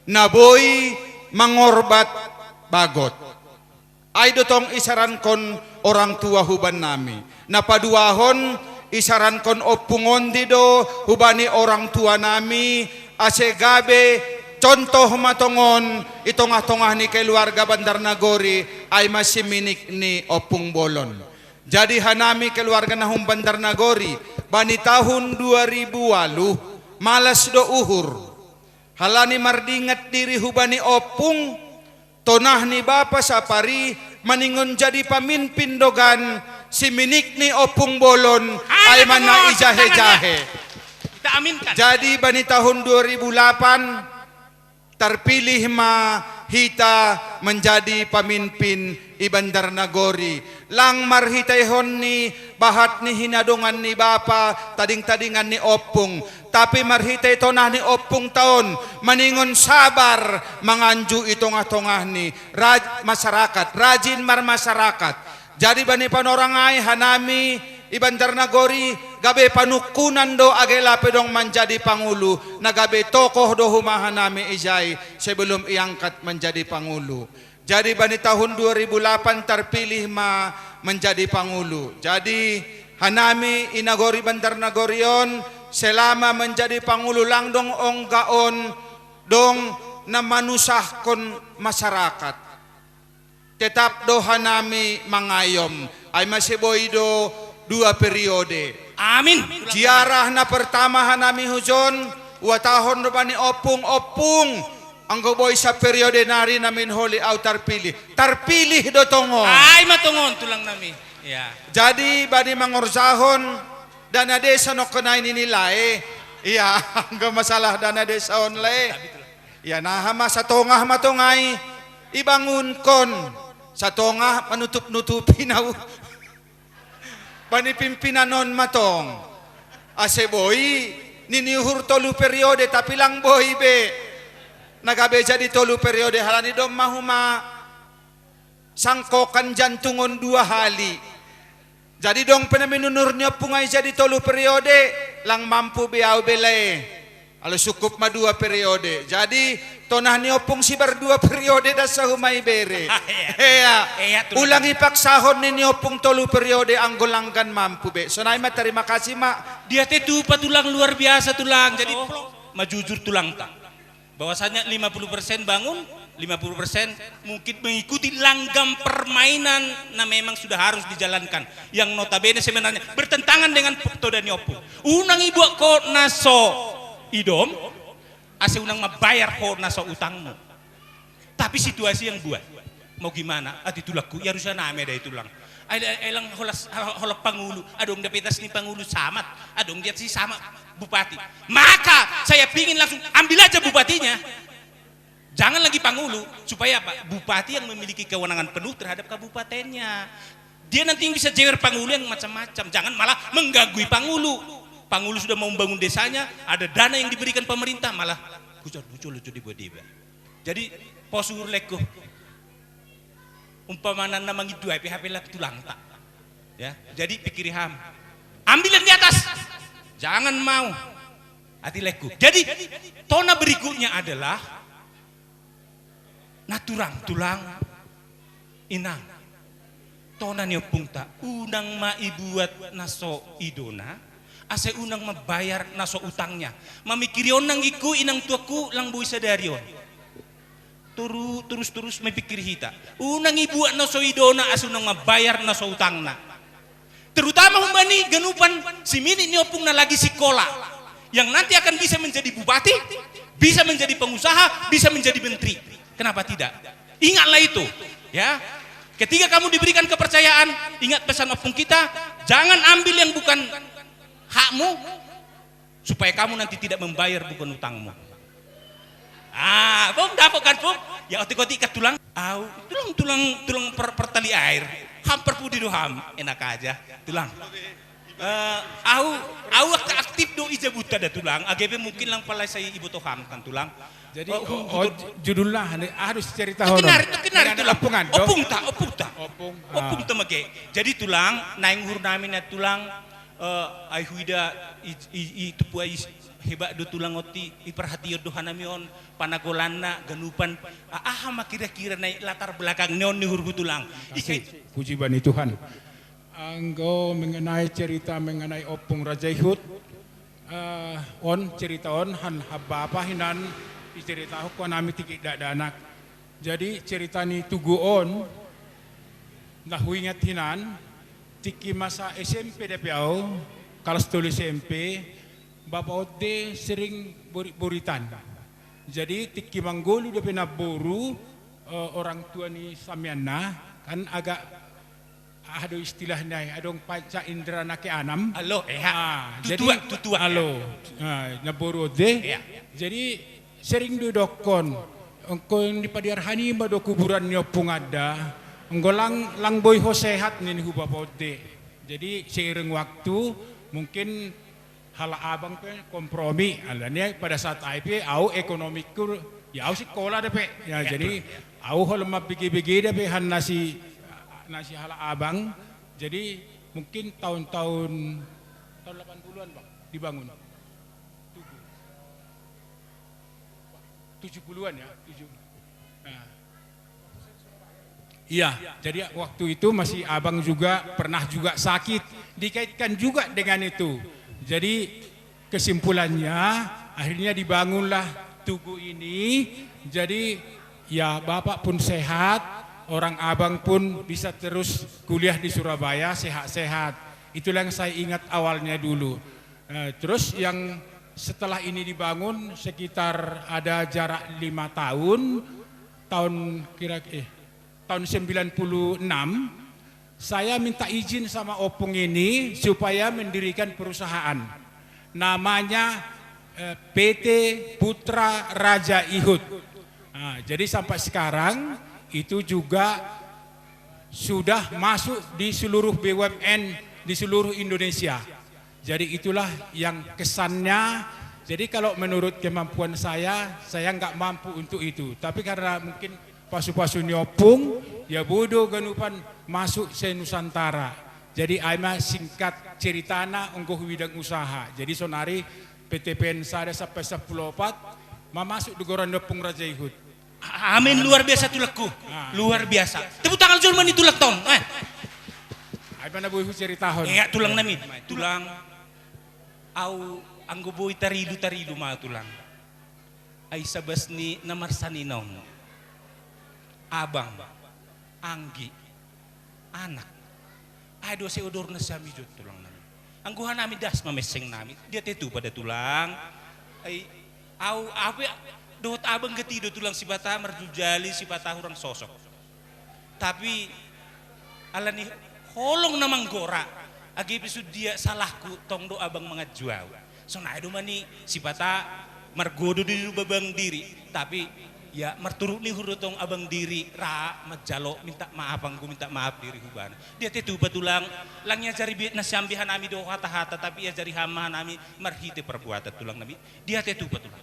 Naboy mangorbat bagot. Ay do tong isaran kon orang tua huban nami. Napaduahon isaran kon opungon dido hubani orang tua nami asegabe contoh matongon itong-tongah ni keluarga Bandar Nagori ay masiminik ni opung bolon. Jadi hanami keluarga nahum Bandar Nagori bani tahun 2008 malas do uhur halani mardingat diri hubani opung tonah ni Bapa sapari maningon jadi pamimpin dogan si minik ni opung bolon ay mana ijahe-jahe. Kita aminkan. Jadi bani tahun 2008 terpilih hita menjadi pemimpin i Bandar Nagori. Lang marhitayhon ni bahat ni hinadungan ni Bapa tading-tadingan ni opung. Tapi marhitay tonah ni opung taon maningon sabar manganju itong-tongah ni masyarakat rajin masyarakat. Jadi bani panorangai hanami i Bandar Nagori gabe panukunan do agela pedong menjadi pangulo na gabe tokoh do humahan nami ijay sebelum iangkat menjadi pangulo. Jadi bani tahun 2008 terpilih menjadi pangulo. Jadi hanami i Nagori Bandar Nagorion selama menjadi pangulo lang dong onggaon dong na manusahkon masyarakat. Tetap doha nami mangayom ay masiboy do 2 periode. Amin. Jiarah na pertama hanami hujon watahon do bani opung ang boy sa periode nari namin holi au terpilih do tongon. Ay matongon tulang nami. Ya. Jadi bani mangorzahon dana desa no kenai nilai. Iya, enggak masalah dana desa onle. Ya nahama sa tongah matongay ibangun kon sa tongah manutup-nutupi na bani pimpinanon matong ase boy niniuhur tolu periode tapi lang boy be nagabe jadi tolu periode halani dom mahuma sangkokan jantungon 2 hali jadi dong penaminunurnya pungay jadi tolu periode lang mampu biau bele alo sukup 2 periode jadi tonah ni opung sibar 2 periode da sa humay bere. Ulang ipaksahon ni opung tolu periode anggolanggan mampu be. So naima terima kasih mak. Dia tetu patulang luar biasa tulang. Jadi majujur tulang tak. Bahwasanya 50% bangun, 50% mungkin mengikuti langgam permainan na memang sudah harus dijalankan yang notabene sebenarnya bertentangan dengan pokto dan opung. Unang ibu ko naso idom ase unang mabayar ko naso utangmu. Tapi situasi yang buat mau gimana? Ati tulakku ya harusnya name dah itu lang. Elang holak Pangulo, adong dapetas ni Pangulo samat, adong dia si sama bupati. Maka saya pingin langsung ambil aja bupatinya. Jangan lagi Pangulo, supaya apa? Bupati yang memiliki kewenangan penuh terhadap kabupatennya. Dia nanti yang bisa jewer Pangulo yang macam-macam. Jangan malah mengganggu Pangulo. Pangulo sudah mau membangun desanya, ada dana yang diberikan pemerintah, malah kucur-kucur lucu dibuat-dibuat. Jadi posur leko umpamanan namang itu PHP lah tulang tak. Ya, jadi pikir ham. Ambil yang di atas. Jangan mau. Hati leku. Jadi tona berikutnya adalah naturang tulang inang. Tona niopung tak. Unang maibuat naso idona. Ase unang mabayar naso utangnya. Mamikirion nang iku inang tuaku lang buwi sadarion. Terus may pikir hita. Unang ibuat na so idona asunang mabayar na so utang na. Terutama humbani ganupan si Mini niopung na lagi sikola. Yang nanti akan bisa menjadi bupati, bisa menjadi pengusaha, bisa menjadi menteri. Kenapa tidak? Ingatlah itu. Ya. Ketika kamu diberikan kepercayaan, ingat pesan opung kita, jangan ambil yang bukan hakmu, supaya kamu nanti tidak membayar bukan utangmu. Pom dapat kan pom? Ya otik-otik kat tulang. Tulang pertali air. Hampir pudi doham, enak aja tulang. Aktif do ijabuta da tulang. AGB mungkin lang pala saya ibu toham kan tulang. Jadi judulnya harus cerita kenari tulang. Opung ta. Opung ta mage. Jadi tulang naing hur namin na tulang ay huida itu puai hebat do tulang oti iperhatiyo do hanamion panagolanna ganupan kira-kira naik latar belakang neon ni hurgu tulang. Puji bani Tuhan. Anggo mengenai cerita mengenai Opung Rajaihut cerita han habapa hinan cerita ko nami tiki dadanak. Jadi cerita ni tugu nah ingat hinan tiki masa SMP DPO kalau tulis SMP Bapak Ode sering buritan. Jadi tiki manggolu dia penaburu orang tua ni samianna kan agak ada istilahnya adong panca indra nake anam. Halo, tutua. Halo. Naburu Ode. Jadi sering dudokon. Engko di padiarhani mado kuburan nyopung ada. Engko lang boy ho sehat nih Bapak Ode. Jadi seiring waktu mungkin hal abang pe kompromi alanya pada saat IP au ekonomiku ya au sekolah deh ya jadi au hal mapiki-piki deh han nasi hal abang jadi mungkin tahun 80-an Pak dibangun 70-an ya iya jadi waktu itu masih abang juga pernah juga sakit dikaitkan juga dengan itu. Jadi kesimpulannya akhirnya dibangunlah tugu ini. Jadi ya Bapak pun sehat, orang abang pun bisa terus kuliah di Surabaya sehat-sehat. Itulah yang saya ingat awalnya dulu. Terus yang setelah ini dibangun sekitar ada jarak 5 tahun, tahun 96. Saya minta izin sama Opung ini supaya mendirikan perusahaan. Namanya PT Putra Raja Ihut. Jadi sampai sekarang itu juga sudah masuk di seluruh BUMN di seluruh Indonesia. Jadi itulah yang kesannya. Jadi kalau menurut kemampuan saya nggak mampu untuk itu. Tapi karena mungkin pasu-pasu Opung, ya bodoh ganupan masuk se Nusantara. Jadi aima singkat ceritana onggoh bidang usaha. Jadi sonari PT Pensa ada sampai 14 masuk di Goran Opung Rajaihut. Amin, luar biasa tulakku. Luar biasa. Tepuk tangan Jerman itu tulak ton. Aima na buih ceritahon. Ya tulang nami. Tulang au anggo boy tarilu ma tulang. Ay sabas ni namarsaninong. abang, anggi, anak. Ayo seodor na sami jod tulang nami. Angguhan nami das mameseng nami. Dia tetu pada tulang. Ay, au apa dot abang getido tulang si bata merjujali si bata orang sosok. Tapi ala ni holong namang gora. Agi pisu dia salahku tong do abang mengajuau. So na do mani si bata margodo di babang diri. Tapi ya merturut ni hurutong abang diri ra majalo minta maaf anggu minta maaf diri hubana. Dia tetu batulang langnya jari biet na siambihan nami do hata-hata tapi ya jari hama nami marhite perbuatan tulang nami. Dia tetu batulang.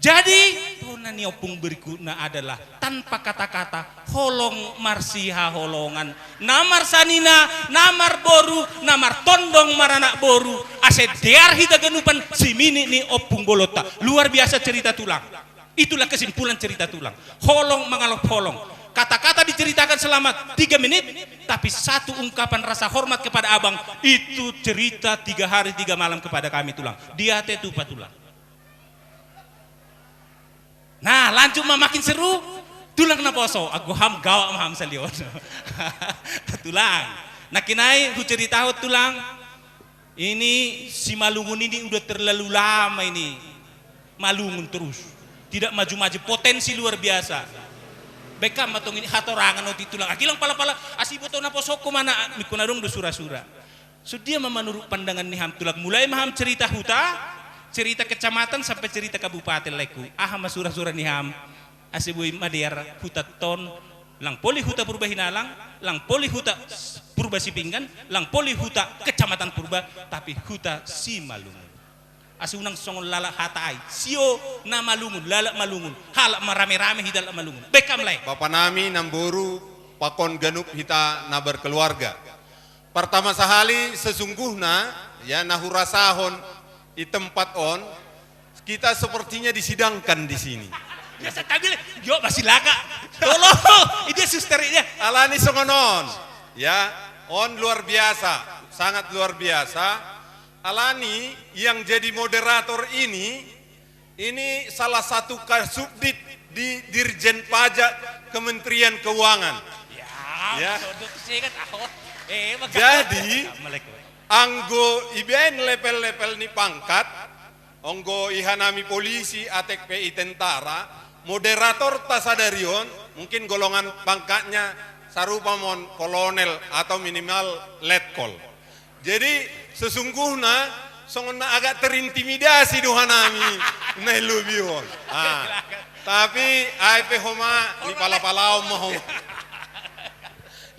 Jadi tona ni opung berikutnya adalah tanpa kata-kata holong marsiha holongan namar sanina namar boru namar tondong maranak boru ase dear hita genupan si mini ni opung bolota. Luar biasa cerita tulang. Itulah kesimpulan cerita tulang. Holong mengalok holong. Kata-kata diceritakan selama 3 menit, tapi satu ungkapan rasa hormat kepada abang itu cerita 3 hari 3 malam kepada kami tulang. Dia tetu patulang. Nah, lanjut makin seru. Tulang na poso, aku ham gawak maham salion. Tulang. Nah kinai ku cerita tulang. Ini si Malungun ini udah terlalu lama ini. Malungun terus. Tidak maju-maju, potensi luar biasa. Bekam matong ini hatorangan oti tulang. Akilang pala-pala asiboto na poso ko mana mikunarong do sura-sura. So dia menurut pandangan ni ham tulang mulai maham cerita huta. Cerita kecamatan sampai cerita kabupaten leku. Aham surah-surah niham. Asibui Madiar huta ton. Lang poli huta purba hinalang. Lang poli huta purba sipinggan. Lang poli huta kecamatan purba. Tapi huta si Malungun. Asunang songon lala hatai. Sio na Malungun. Lala Malungun. Halak marame-rame hidalak Malungun. Bekam lay. Bapak nami namboru pakon ganup hita na berkeluarga. Pertama sahali sesungguhnya ya nahurasahon di tempat on kita sepertinya disidangkan di sini. Biasa kami yo masih laga. Tolong, ini susternya. Alani songonon. Ya, on luar biasa, sangat luar biasa. Alani yang jadi moderator ini salah satu kasubdit di Dirjen Pajak Kementerian Keuangan. Ya. Jadi anggo iben level-level ni pangkat, onggo ihanami polisi, atek PI tentara, moderator tasadarion, mungkin golongan pangkatnya sarupa mon kolonel atau minimal letkol. Jadi sesungguhnya songona agak terintimidasi dohanami nelubion. Tapi AIP homa ni pala-palau mau.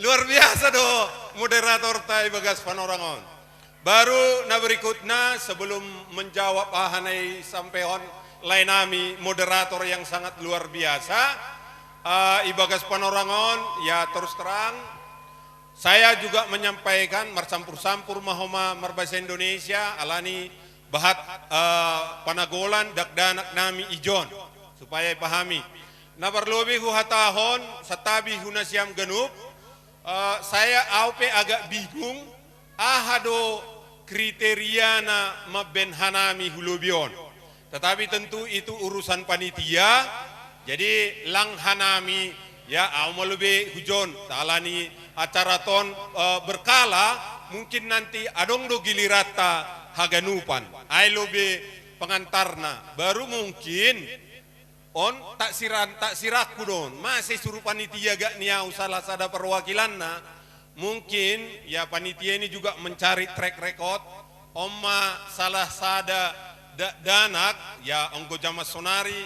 Luar biasa do moderator tai bagas panorangon. Baru na berikutnya sebelum menjawab ahanai sampeon lain nami moderator yang sangat luar biasa ibagas panorangon ya terus terang saya juga menyampaikan marsampur-sampur mahoma marbahasa Indonesia alani bahat panagolan dakdanak nami ijon supaya pahami na berlebih huhatahon satabi hunasiam genup saya aupe agak bingung ahado kriteriana maben hanami hulubion. Tetapi tentu itu urusan panitia. Jadi lang hanami ya au lebih hujon talani acara ton berkala mungkin nanti adong do gilirata haganupan. Ai lobe pengantarna baru mungkin on tak siraku don masih suruh panitia gak niau salah sada perwakilanna. Mungkin ya panitia ini juga mencari track record Oma salah sada danak ya onggo jamas sonari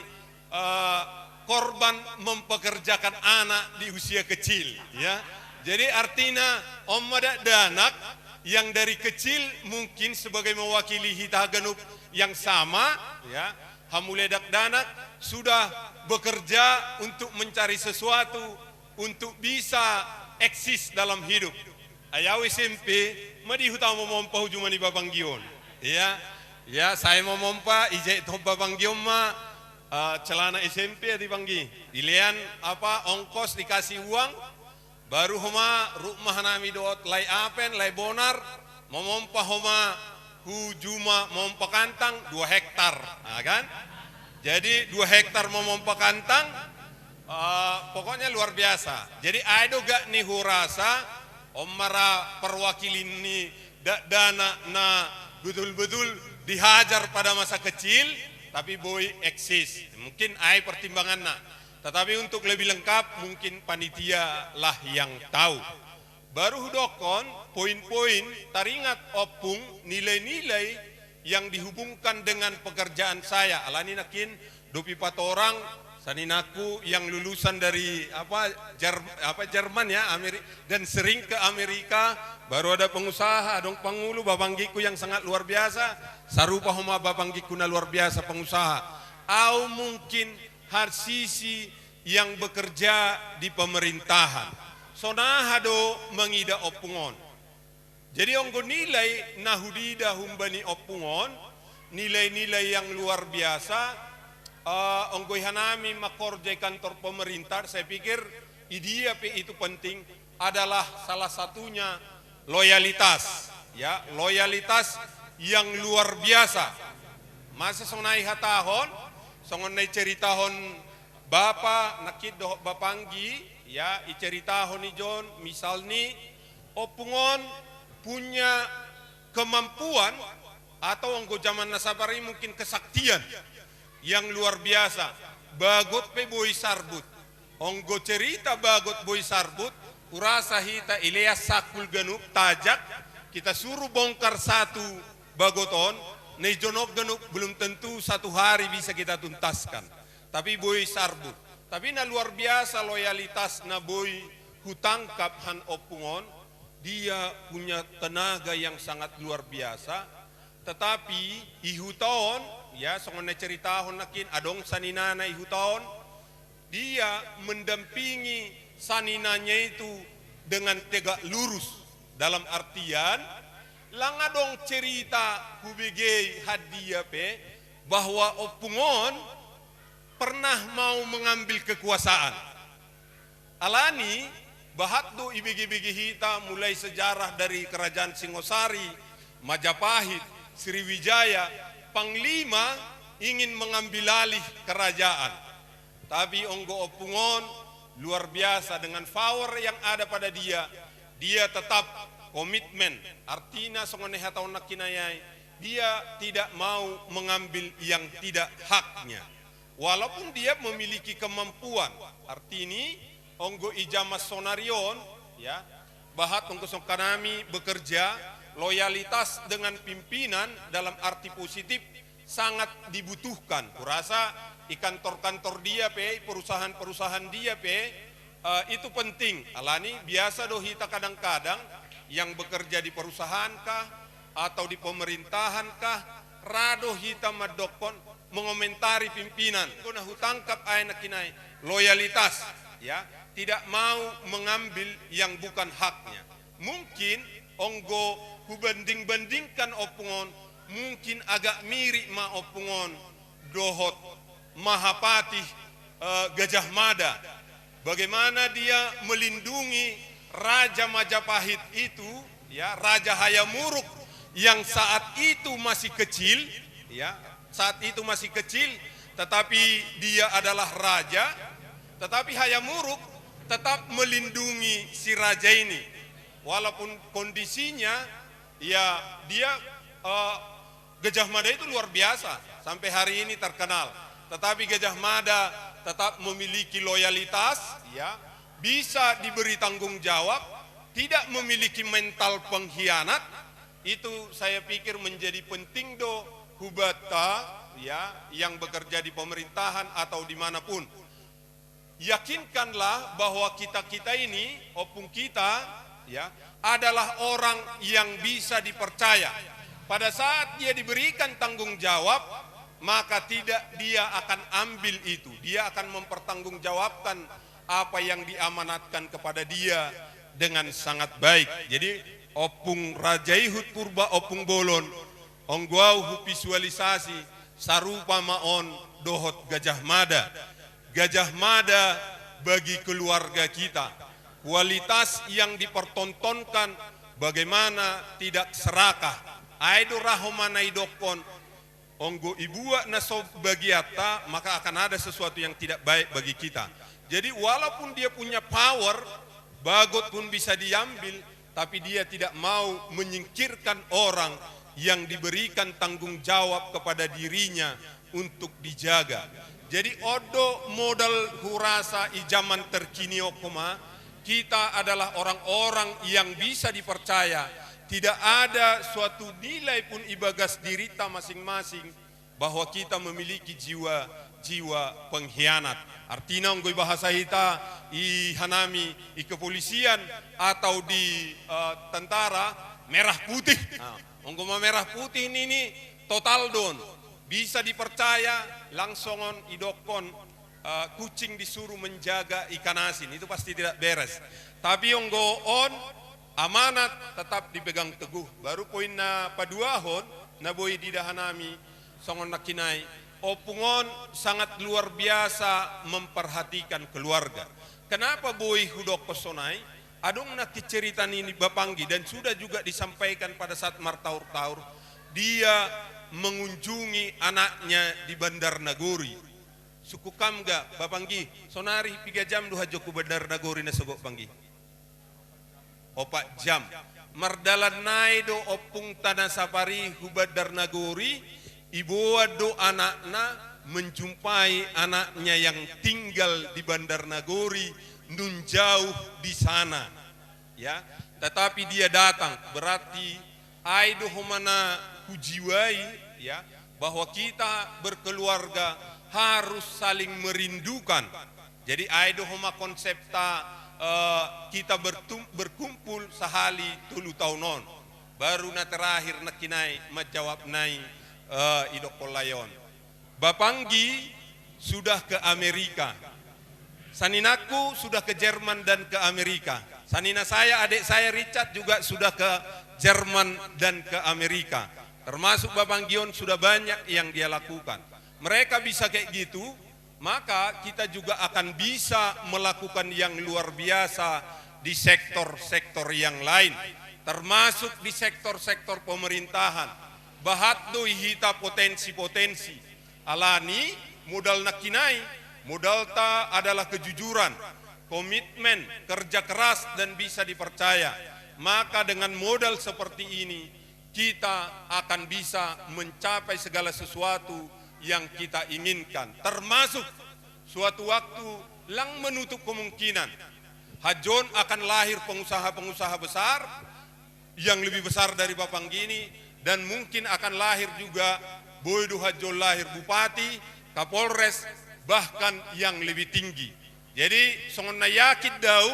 korban mempekerjakan anak di usia kecil ya. Jadi artinya Oma danak yang dari kecil mungkin sebagai mewakili hitagenup yang sama ya hamuledak danak sudah bekerja untuk mencari sesuatu untuk bisa eksis dalam hidup. Ayaw SMP, madi hutang momompa hujumani babanggion. Ya, saya momompa ije itu babanggion ma celana SMP di banggi. Dilian apa ongkos dikasih uang, baru homa rumah nami dot lay apen, lay bonar, momompa homa hujuma momompa kantang 2 hektar, nah, kan? Jadi 2 hektar momompa kantang. Pokoknya luar biasa. Jadi ada gak nih hurasa omara perwakilin nih dana na betul-betul dihajar pada masa kecil, tapi boy eksis. Mungkin ai pertimbangan na. Tetapi untuk lebih lengkap mungkin panitia lah yang tahu. Baru dokon poin-poin taringat opung nilai-nilai yang dihubungkan dengan pekerjaan saya. Alani nakin 24 orang saninaku yang lulusan dari Jerman ya, dan sering ke Amerika. Baru ada pengusaha, dong pangulu babanggiku yang sangat luar biasa. Sarupa homa babanggiku na luar biasa pengusaha. Au mungkin harsisi yang bekerja di pemerintahan. Sonahado mengida opungon. Jadi onggo nilai nahudida humbani opungon, nilai-nilai yang luar biasa. Onggoy hanami makorja kantor pemerintah, saya pikir idea itu penting, adalah salah satunya loyalitas, ya, loyalitas yang luar biasa. Masa sonai hatahon, songonai ceritahon bapa nakid doh bapanggi, ya, iceritahon ijon, misal ni opungon punya kemampuan atau onggo zaman nasabari mungkin kesaktian yang luar biasa. Bagot pe boy sarbut. Onggo cerita bagot boy sarbut, urasa hita Ilyas sakul ganup tajak, kita suruh bongkar satu bagoton, nejonok ganup belum tentu satu hari bisa kita tuntaskan. Tapi boy sarbut. Tapi na luar biasa loyalitas na boy hutangkap han opungon, dia punya tenaga yang sangat luar biasa. Tetapi ihutaon, ya, songone ceritahon nakin adong saninana ihutaon, dia mendampingi saninanya itu dengan tegak lurus. Dalam artian langadong cerita hubege hadiah pe bahwa opungon pernah mau mengambil kekuasaan. Alani bahatdo ibigi-bigi hita mulai sejarah dari kerajaan Singosari, Majapahit, Sriwijaya, Panglima ingin mengambil alih kerajaan. Tapi onggo opungon luar biasa dengan power yang ada pada dia. Dia tetap komitmen. Artinya songone hatau nakinayai, dia tidak mau mengambil yang tidak haknya. Walaupun dia memiliki kemampuan. Artinya onggo ijamas sonarion, ya, bahat onggo sokanami bekerja. Loyalitas dengan pimpinan dalam arti positif sangat dibutuhkan. Kurasa di kantor-kantor dia pe, perusahaan-perusahaan dia pe, itu penting. Alani biasa doh hita kadang-kadang yang bekerja di perusahaan kah atau di pemerintahan kah, rado hita madokon mengomentari pimpinan. Kuna hutangkap aina kinai loyalitas, ya, tidak mau mengambil yang bukan haknya. Mungkin onggo hubanding-bandingkan opungon, mungkin agak mirip ma opungon dohot Mahapatih Gajah Mada. Bagaimana dia melindungi Raja Majapahit itu, ya, Raja Hayamuruk yang saat itu masih kecil, ya, saat itu masih kecil, tetapi dia adalah raja, tetapi Hayamuruk tetap melindungi si raja ini. Walaupun kondisinya, ya, dia Gajah Mada itu luar biasa sampai hari ini terkenal. Tetapi Gajah Mada tetap memiliki loyalitas, ya, bisa diberi tanggung jawab, tidak memiliki mental pengkhianat. Itu saya pikir menjadi penting do hubata, ya, yang bekerja di pemerintahan atau dimanapun. Yakinkanlah bahwa kita ini, opung kita, ya, adalah orang yang bisa dipercaya. Pada saat dia diberikan tanggung jawab, maka tidak dia akan ambil itu. Dia akan mempertanggungjawabkan apa yang diamanatkan kepada dia dengan sangat baik. Jadi opung Rajaihut Purba opung Bolon, ongguau hu visualisasi sarupa maon dohot Gajah Mada. Gajah Mada bagi keluarga kita. Kualitas yang dipertontonkan bagaimana tidak serakah. Aido rahomanai dokon onggo ibua naso bagiata, maka akan ada sesuatu yang tidak baik bagi kita. Jadi walaupun dia punya power, Bagot pun bisa diambil, tapi dia tidak mau menyingkirkan orang yang diberikan tanggung jawab kepada dirinya untuk dijaga. Jadi odo modal hurasa i zaman terkini okoma, kita adalah orang-orang yang bisa dipercaya. Tidak ada suatu nilai pun ibagas dirita masing-masing bahwa kita memiliki jiwa pengkhianat. Artinya onggoy bahasa kita i hanami i kepolisian atau di tentara merah putih. Onggo merah putih ini total don. Bisa dipercaya langsungon idokon kucing disuruh menjaga ikan asin, itu pasti tidak beres. Tapi onggo on amanat tetap dipegang teguh. Baru poin na paduahon na boy didahanami songon nakinai opungon sangat luar biasa memperhatikan keluarga. Kenapa boy hudok pesonai? Adong nak cerita ini Bapanggi dan sudah juga disampaikan pada saat martaur-taur. Dia mengunjungi anaknya di Bandar Nagori. Suku Kamga, Bapanggi, sonari 3 jam duha joku Bandar Nagori na sogok Panggi. 4 jam. Mardalan naido opung tanah sapari hu Bandar Nagori, ibu do anakna menjumpai anaknya yang tinggal di Bandar Nagori, nun jauh di sana. Ya, tetapi dia datang, berarti aido humana kujiwai ya bahwa kita berkeluarga harus saling merindukan. Jadi aido homa konsepta kita berkumpul sehali 3 tahunon. Baru na terakhir nakinai majawab nai idokolayon. Bapanggi sudah ke Amerika. Saninaku sudah ke Jerman dan ke Amerika. Sanina saya, adik saya Richard juga sudah ke Jerman dan ke Amerika. Termasuk Bapanggion sudah banyak yang dia lakukan. Mereka bisa kayak gitu, maka kita juga akan bisa melakukan yang luar biasa di sektor-sektor yang lain. Termasuk di sektor-sektor pemerintahan. Bahat doi hita potensi-potensi. Alani modal nakinai, modal ta adalah kejujuran, komitmen, kerja keras dan bisa dipercaya. Maka dengan modal seperti ini kita akan bisa mencapai segala sesuatu yang kita inginkan. Termasuk suatu waktu lang menutup kemungkinan Hajon akan lahir pengusaha-pengusaha besar yang lebih besar dari Bapanggi ini, dan mungkin akan lahir juga Boydo Hajon lahir bupati, kapolres, bahkan yang lebih tinggi. Jadi songon na yakin dau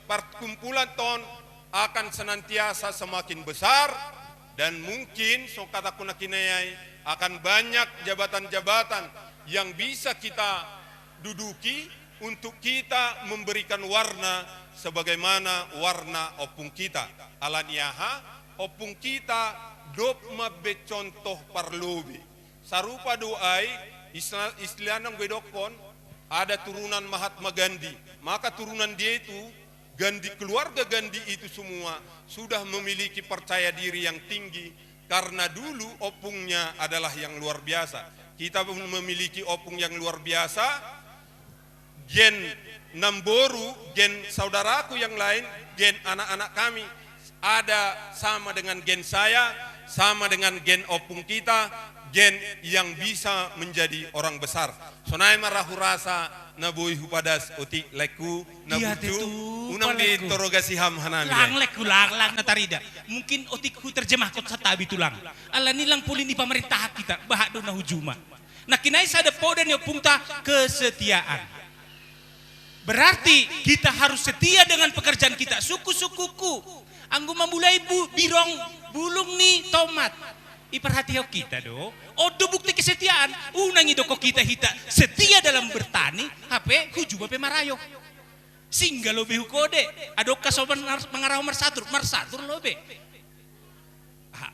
perkumpulan ton akan senantiasa semakin besar, dan mungkin so kataku nakinayai akan banyak jabatan-jabatan yang bisa kita duduki untuk kita memberikan warna sebagaimana warna opung kita. Alaniaha opung kita dopma be contoh parlobe. Sarupa doai istilahnya bedokon ada turunan Mahatma Gandhi. Maka turunan dia itu Gandhi, keluarga Gandhi itu semua sudah memiliki percaya diri yang tinggi karena dulu opungnya adalah yang luar biasa. Kita pun memiliki opung yang luar biasa. Gen Namboru, gen saudaraku yang lain, gen anak-anak kami ada sama dengan gen saya, sama dengan gen opung kita, gen yang bisa menjadi orang besar. Sonai marahu rasa nabui hupadas uti leku nabuju unang diinterogasi ham hanami. Lang leku lang natarida. Mungkin otikku terjemah kot satabi tulang. Ala nilang pulin di pemerintah kita bahak do na hujuma. Nah kinai sada podan yo pungta kesetiaan. Berarti kita harus setia dengan pekerjaan kita. Suku-sukuku anggo mamulai birong bulung nih tomat. Iperhati kita do. Odo bukti kesetiaan. Unang idoko kita hita setia dalam bertani. HP hujuma pe marayo. Singga lobe hukode. Adokah soban mengarah marsatur lobe.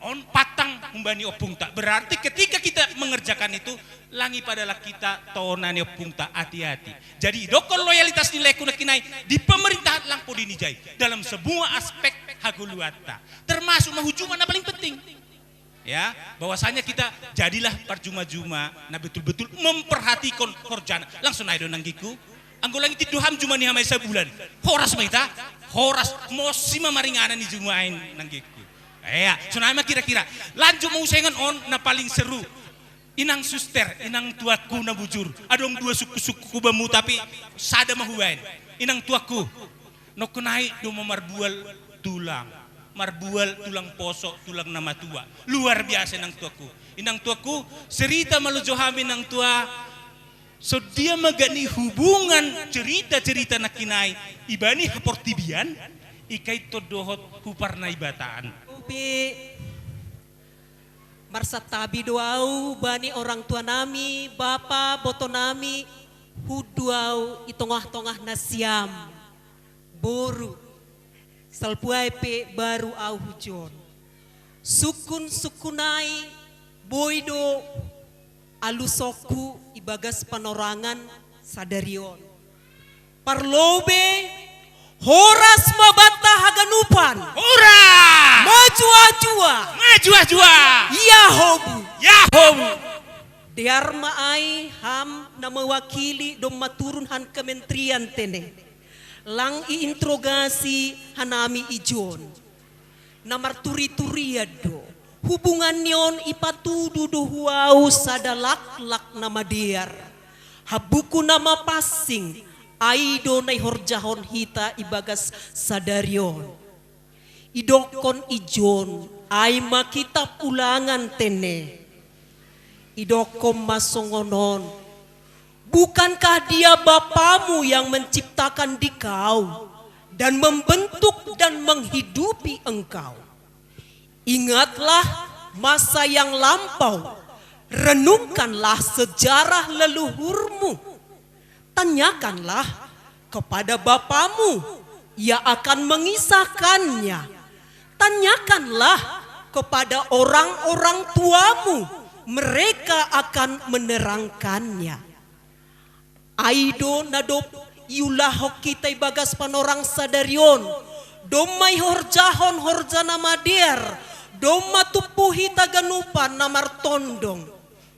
On patang umbani opung tak. Berarti ketika kita mengerjakan itu langi padalah kita tonani opung tak hati-hati. Jadi dokon loyalitas nilai kuna kinai di pemerintahan lang podinijai dalam semua aspek haguluata. Termasuk mahujuman yang paling penting. Ya, bahwasanya kita jadilah perjuma-juma nah betul-betul memperhatikan korjana. Langsung ayo nanggiku. Anggolang tiduham cuma ni hamay sebulan. Horas maita, horas mosi mamaringanan ni jumain nanggiku. Sunai mah kira-kira. Lanjut mau sengan on na paling seru. Inang suster, inang tuaku na bujur. Adong dua suku-suku bamu tapi sada mahuain. Inang tuaku. No kunai do marbual tulang. Marbual tulang posok, tulang nama tua. Luar biasa inang tuaku. Inang tuaku cerita malujohami nang tua. So dia magani hubungan cerita-cerita nak kinai ibani haportibian ikai todohot huparna ibataan. Upi marsatabi doau bani orang tua nami, bapa boto nami huduau itongah-tongah nasiam boru salpuai pe baru au hujon sukun sukunai boido alusoku ibagas panorangan sadarion parlobe horas mabata haganupan Hura maju-jua yahobu diarma ai ham na mewakili dom maturun han kementerian tene lang iinterogasi hanami ijon namar turi-turiado hubungan nyon ipatudu dohuau sadalak-lak nama diar habuku nama passing aido nai horjahon hita ibagas sadarion idokon ijon ai makita ulangan tene idokom masongonon bukankah dia bapamu yang menciptakan dikau dan membentuk dan menghidupi engkau. Ingatlah masa yang lampau, renungkanlah sejarah leluhurmu, tanyakanlah kepada bapamu, ia akan mengisahkannya, tanyakanlah kepada orang-orang tuamu, mereka akan menerangkannya. Aido nadop yulahok kita bagas panorang sadarion, domai horjahon horjana madir, doma tupuhi taganupan namar tondong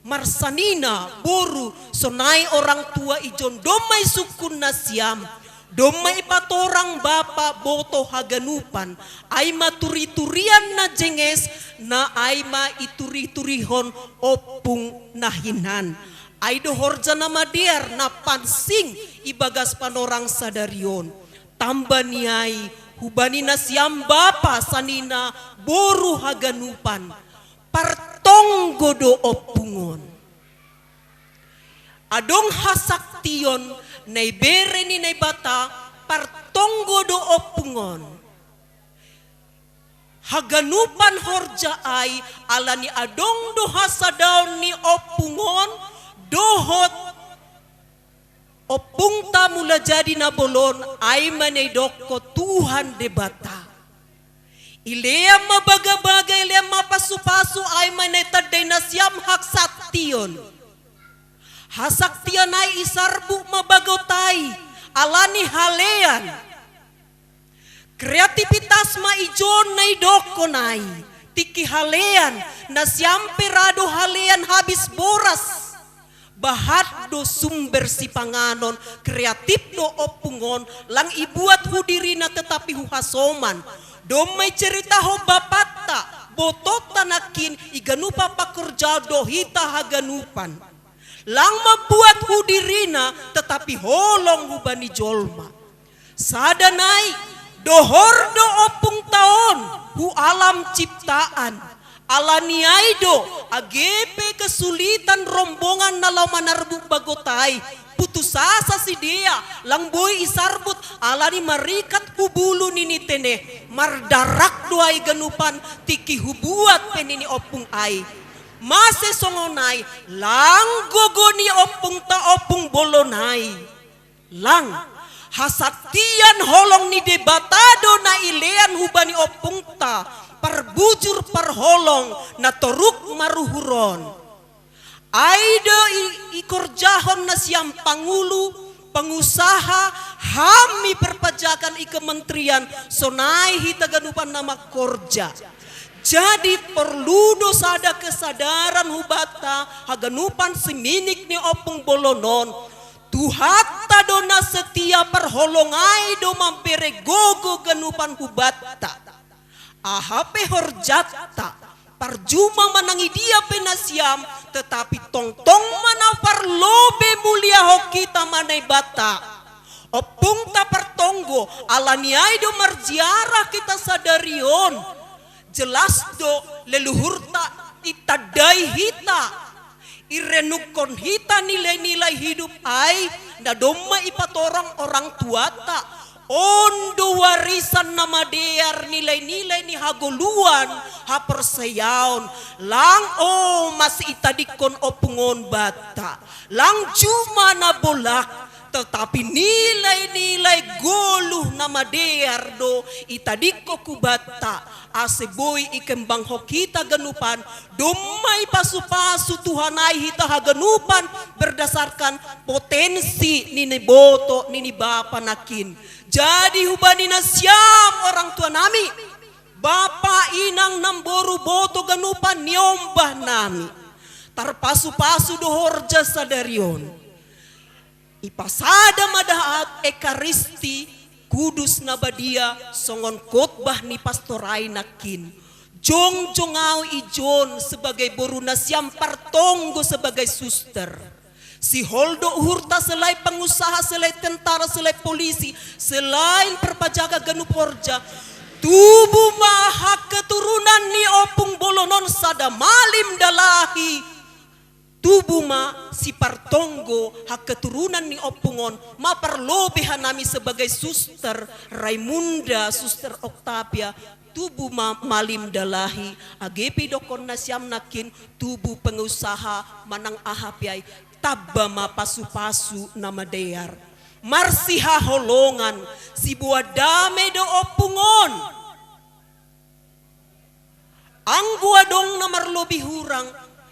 marsanina boru sonai orang tua ijon domai sukun nasiam domai patorang bapa boto haganupan aima turi-turian na jenges na aima ituri-turihon opung nahinan aido horjana madir na pansing ibagas panorang sadarion tambah niai hubani nasiam bapa sanina boru haganupan partonggodo opungon adong hasaktion nai bere ni nai bata partonggodo opungon haganupan horja ai alani adong do hasadaon ni opungon dohot opung ta mula jadi nabolon ay manedoko Tuhan debata. Ilea mabaga-baga ilea mapasu-pasu ay manetaday na siyam haksaktion. Hasaktion ay isarbu mabagotay alani halean. Kreativitas maijon na idoko nay tiki halean na siyam perado halean habis boras. Bahat do sumber si panganon kreatif do opungon lang ibuat hudirina tetapi huhasoman do may cerita ho bapata botot tanakin iganupa pakerja do hita haganupan lang mabuat hudirina tetapi holong hubani jolma sadanai dohor do opung taon hu alam ciptaan alaniaido agepe kesulitan rombongan nalau manarbuk bagotay putus asa si dia lang boy isarbut alani marikat hubulu nini tene mardarak doay ganupan tiki hubuat penini opung ay mase songonay lang gogoni opung ta opung bolonay lang hasaktian holong ni debatado na ilean hubani opung ta parbujur parholong na toruk maruhuron aido ikorjahon na siyang pangulu pengusaha hami perpajakan i kementerian sonai hitaganupan nama korja jadi perlu dosada kesadaran hubata haganupan siminik ni opung bolonon Tuhatta dona setia perholongai do mampere gogo genupan hubatta. Ahape horjatta parjuma manangi dia penasiam, tetapi tongtong mana parlobe mulia hokita manai bata. Opung ta pertonggo alaniai do marziarah kita sadarion. Jelas do leluhurta itadai hita. Irenukon hita nilai-nilai hidup ai na doma ipatorang orang tua ta. Ondo warisan nama dear nilai-nilai ni hagoluan hapersayaon lang masih itadikon opungon bata lang cuma na bolak, tetapi nilai-nilai goluh nama dear do itadiko kubata aseboy ikembang hokita genupan domai pasu-pasu Tuhanai hita hagenupan berdasarkan potensi nini boto nini bapa nakin. Jadi hubanina siam orang tua nami, bapa inang namboru boto ganupan nyombah nami, tarpasu-pasu dohor jasa darion. Ipasada madahat ekaristi kudus nabadia songon khotbah ni pastorai nakin. Jong-jongau ijon sebagai boruna siam partonggo sebagai suster. Si Holdo Uhurta selain pengusaha, selain tentara, selain polisi, selain perpajaga genup horja, tubuh maha keturunan ni opung bolonon sada malim dalahi. Tubuh ma si partonggo hak keturunan ni opungon ma perlobehan nami sebagai suster Raimunda, suster Octavia. Tubuh malim dalahi agepi dokon nasyam nakin tubuh pengusaha manang ahapiai tabba ma pasu-pasu nama dear marsiha holongan si buah dame do opungon anggua dong namar lobi hurang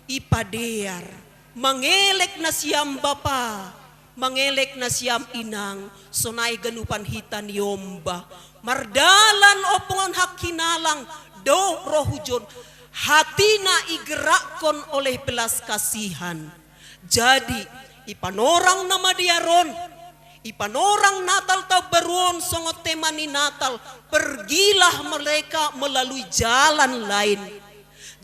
ipadear mangelek nasiam bapa mangelek nasiam inang sonai genupan hitan yomba mardalan opungon hakinalang do rohujon hatina igerakon oleh belas kasihan. Jadi ipanorang nama diaron, ipanorang Natal tau beruon songot temani Natal, pergilah mereka melalui jalan lain.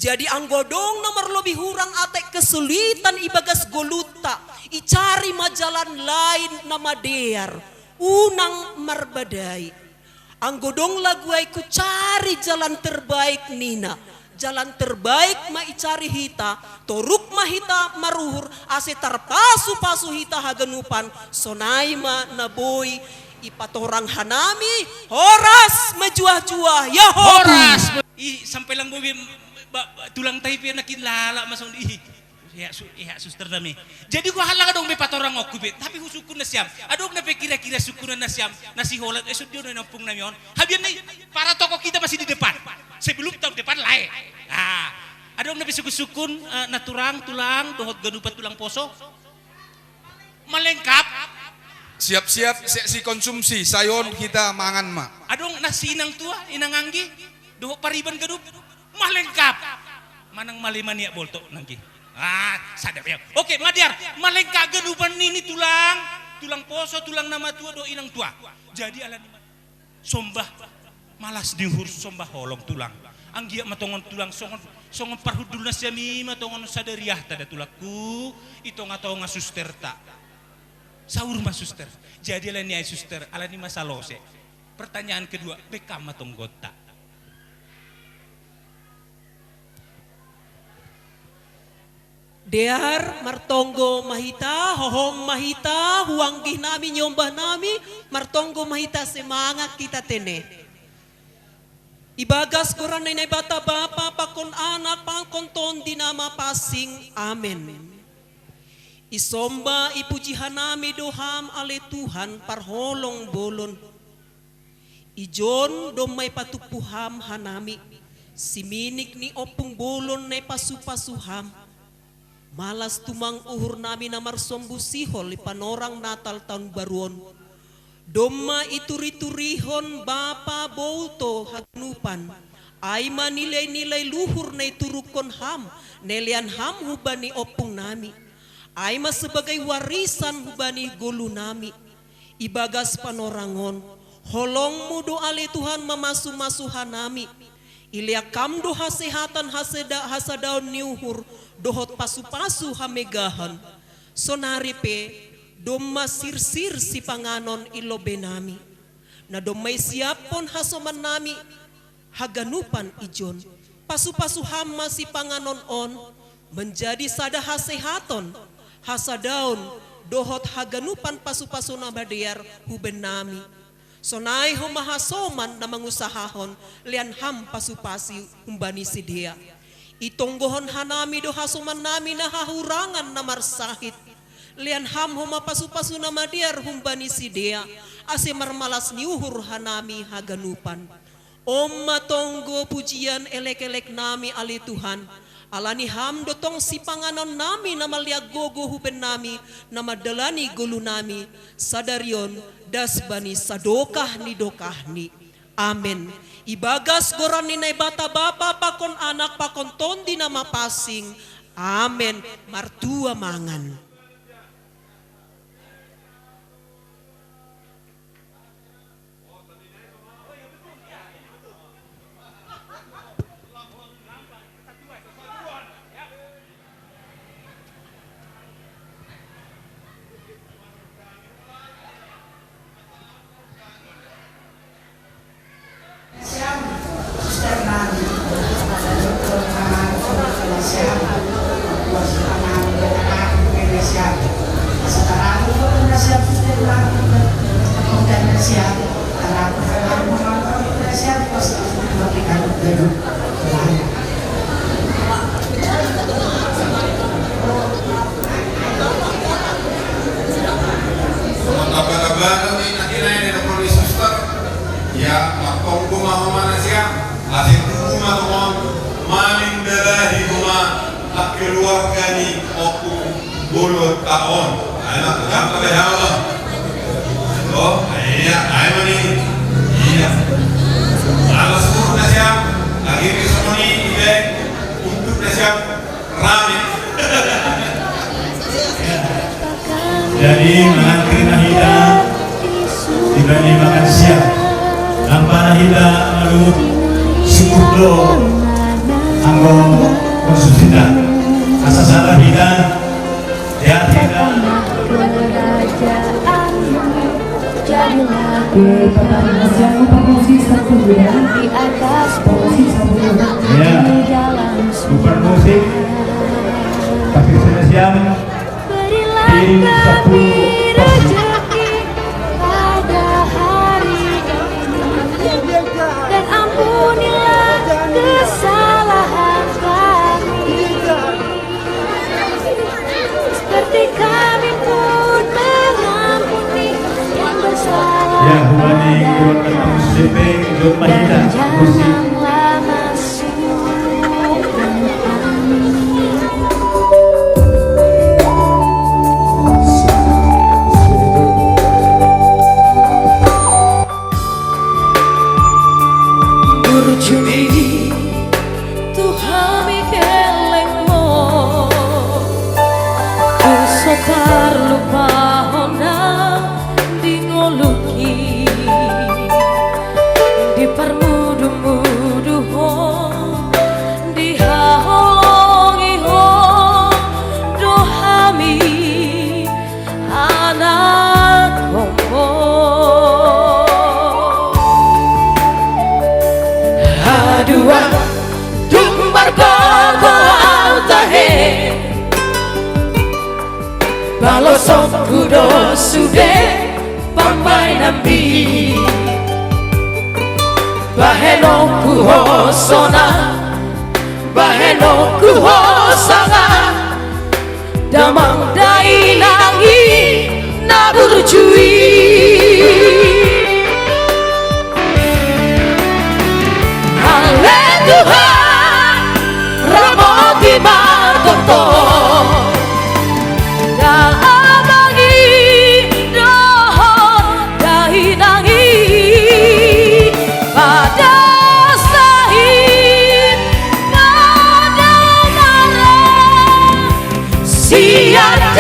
Jadi anggodong nomor lebih hurang atek kesulitan ibagas goluta, icari majalan lain nama dear, unang marbadai. Anggodong lagu ku cari jalan terbaik nina. Jalan terbaik ma icari hita, toruk ma hita maruhur, ase tarpasu-pasu hita hagenupan, sonai ma naboy, ipatorang hanami, horas majuah-juah, ya horas. Sampai lang bobi tulang tahi nakin lala masong di. Ya suster nami. Jadi gua halang dong be patorang aku be, tapi husukun na siam. Adong na be kira-kira sukuran na siam, nasi holat esok dia na nampung namion. Habian nih para tokoh kita masih di depan. Sebelum tahun depan lain. Ah, adong na be sukun naturang tulang dohot ganupat tulang poso. Melengkap. Siap-siap seksi konsumsi sayon kita mangan ma. Adong nasi inang tua, inang anggi, dohot pariban gadup. Melengkap. Manang malimania bolto nanggi. Sadap ya. Oke, Madiar, malengka genupan ini tulang poso, tulang nama tua do inang tua. Jadi ala sombah malas dihur sombah holong tulang. Anggia matongon tulang songon parhudul nasyami matongon sadariah tada tulaku itu ngatonga suster tak. Saur mas suster. Jadi ala ni ay suster, ala ni masalose. Pertanyaan kedua, bekam matong gota. Dear martonggo mahita, hohong mahita, huanggih nami nyombah nami, martonggo mahita semangat kita tene. Ibagas koran na bata bapa, pakon anak, pangkonton dinama pasing, amen. Isomba ipujihan nami doham ale Tuhan parholong bolon. Ijon domay patupuham hanami, siminik ni opung bolon na pasupasuham. Malas tumang uhur nami namar sombu sihol panorang Natal tahun baruon. Doma ituri-turihon bapa bouto hagnupan. Aima nilai-nilai luhur na iturukon ham. Nelian ham hubani opung nami. Aima sebagai warisan hubani golu nami. Ibagas panorangon. Holong mudo ale Tuhan memasu-masu hanami. Ilia kamdo hasehatan hasadaun niuhur. Dohot pasu-pasu hamegahan. Sonaripe doma sirsir si panganon ilo benami. Na domay siapon hasoman nami. Haganupan ijon. Pasu-pasu hama si panganon on. Menjadi sada hasehaton. Hasadaun dohot haganupan pasu-pasu nabadiar huben nami. Sonai humahasoman na mangusahahon lian ham pasu-pasi humbani sidia. Itonggohon hanami do hasoman nami na hahurangan na marsahit. Lian ham huma pasu-pasu na madiar humbani sidia. Ase marmalas niuhur hanami haganupan. Om matonggo pujian elek-elek nami ali Tuhan. Alani ham dotong si panganon nami na maliag gogo huben nami na madalani gulu nami sadarion das bani sadokah ni dokah ni. Amen. Ibagas goran ni nay bata bapa pakon anak pakon tondi na mapasing. Amen. Martua mangan. Jadi mengantri nahida dibanding makan siang tanpa nahida lalu sukudlo anggo konsumsida asa salah hidan ya hidan ya super musik tapi sudah siang di 10 rezeki pada hari ini dan ampunilah kesalahan kami seperti kami pun mengampuni yang bersalah ya hubani kurang musik Nur Mahida musik balosok kudo sude pambai nambi baheno kuhosona baheno kuhosanga damang dai nangi naburjui ale Tuhan ramoti margoto Siap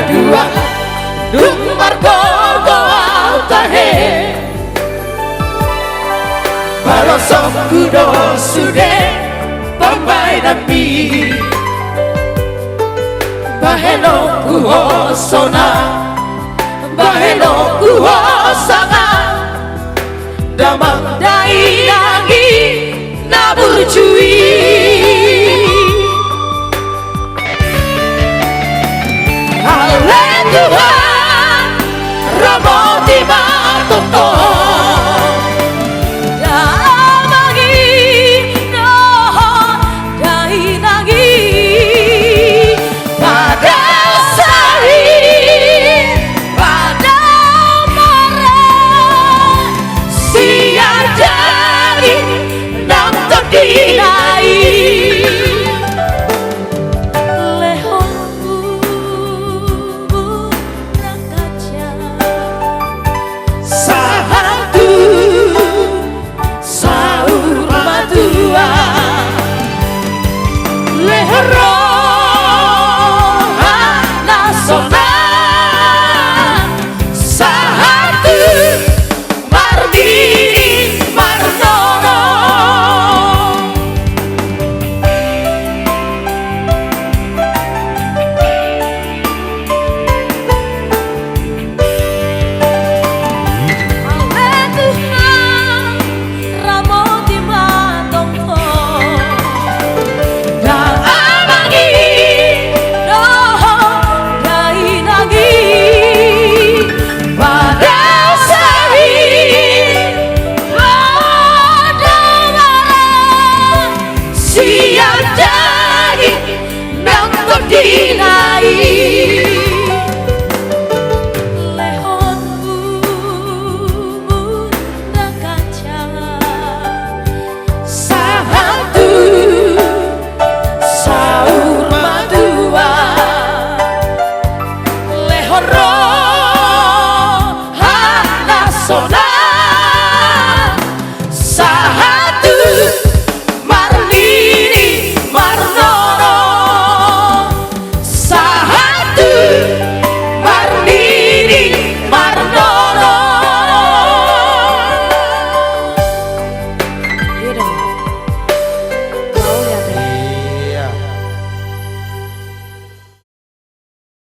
dua dung margogo altahe balosok kudo sude pambai napi baheno kuhosona baheno kuhosanga damang dai nangi naburjui Ale Tuhan Ramo di Matoto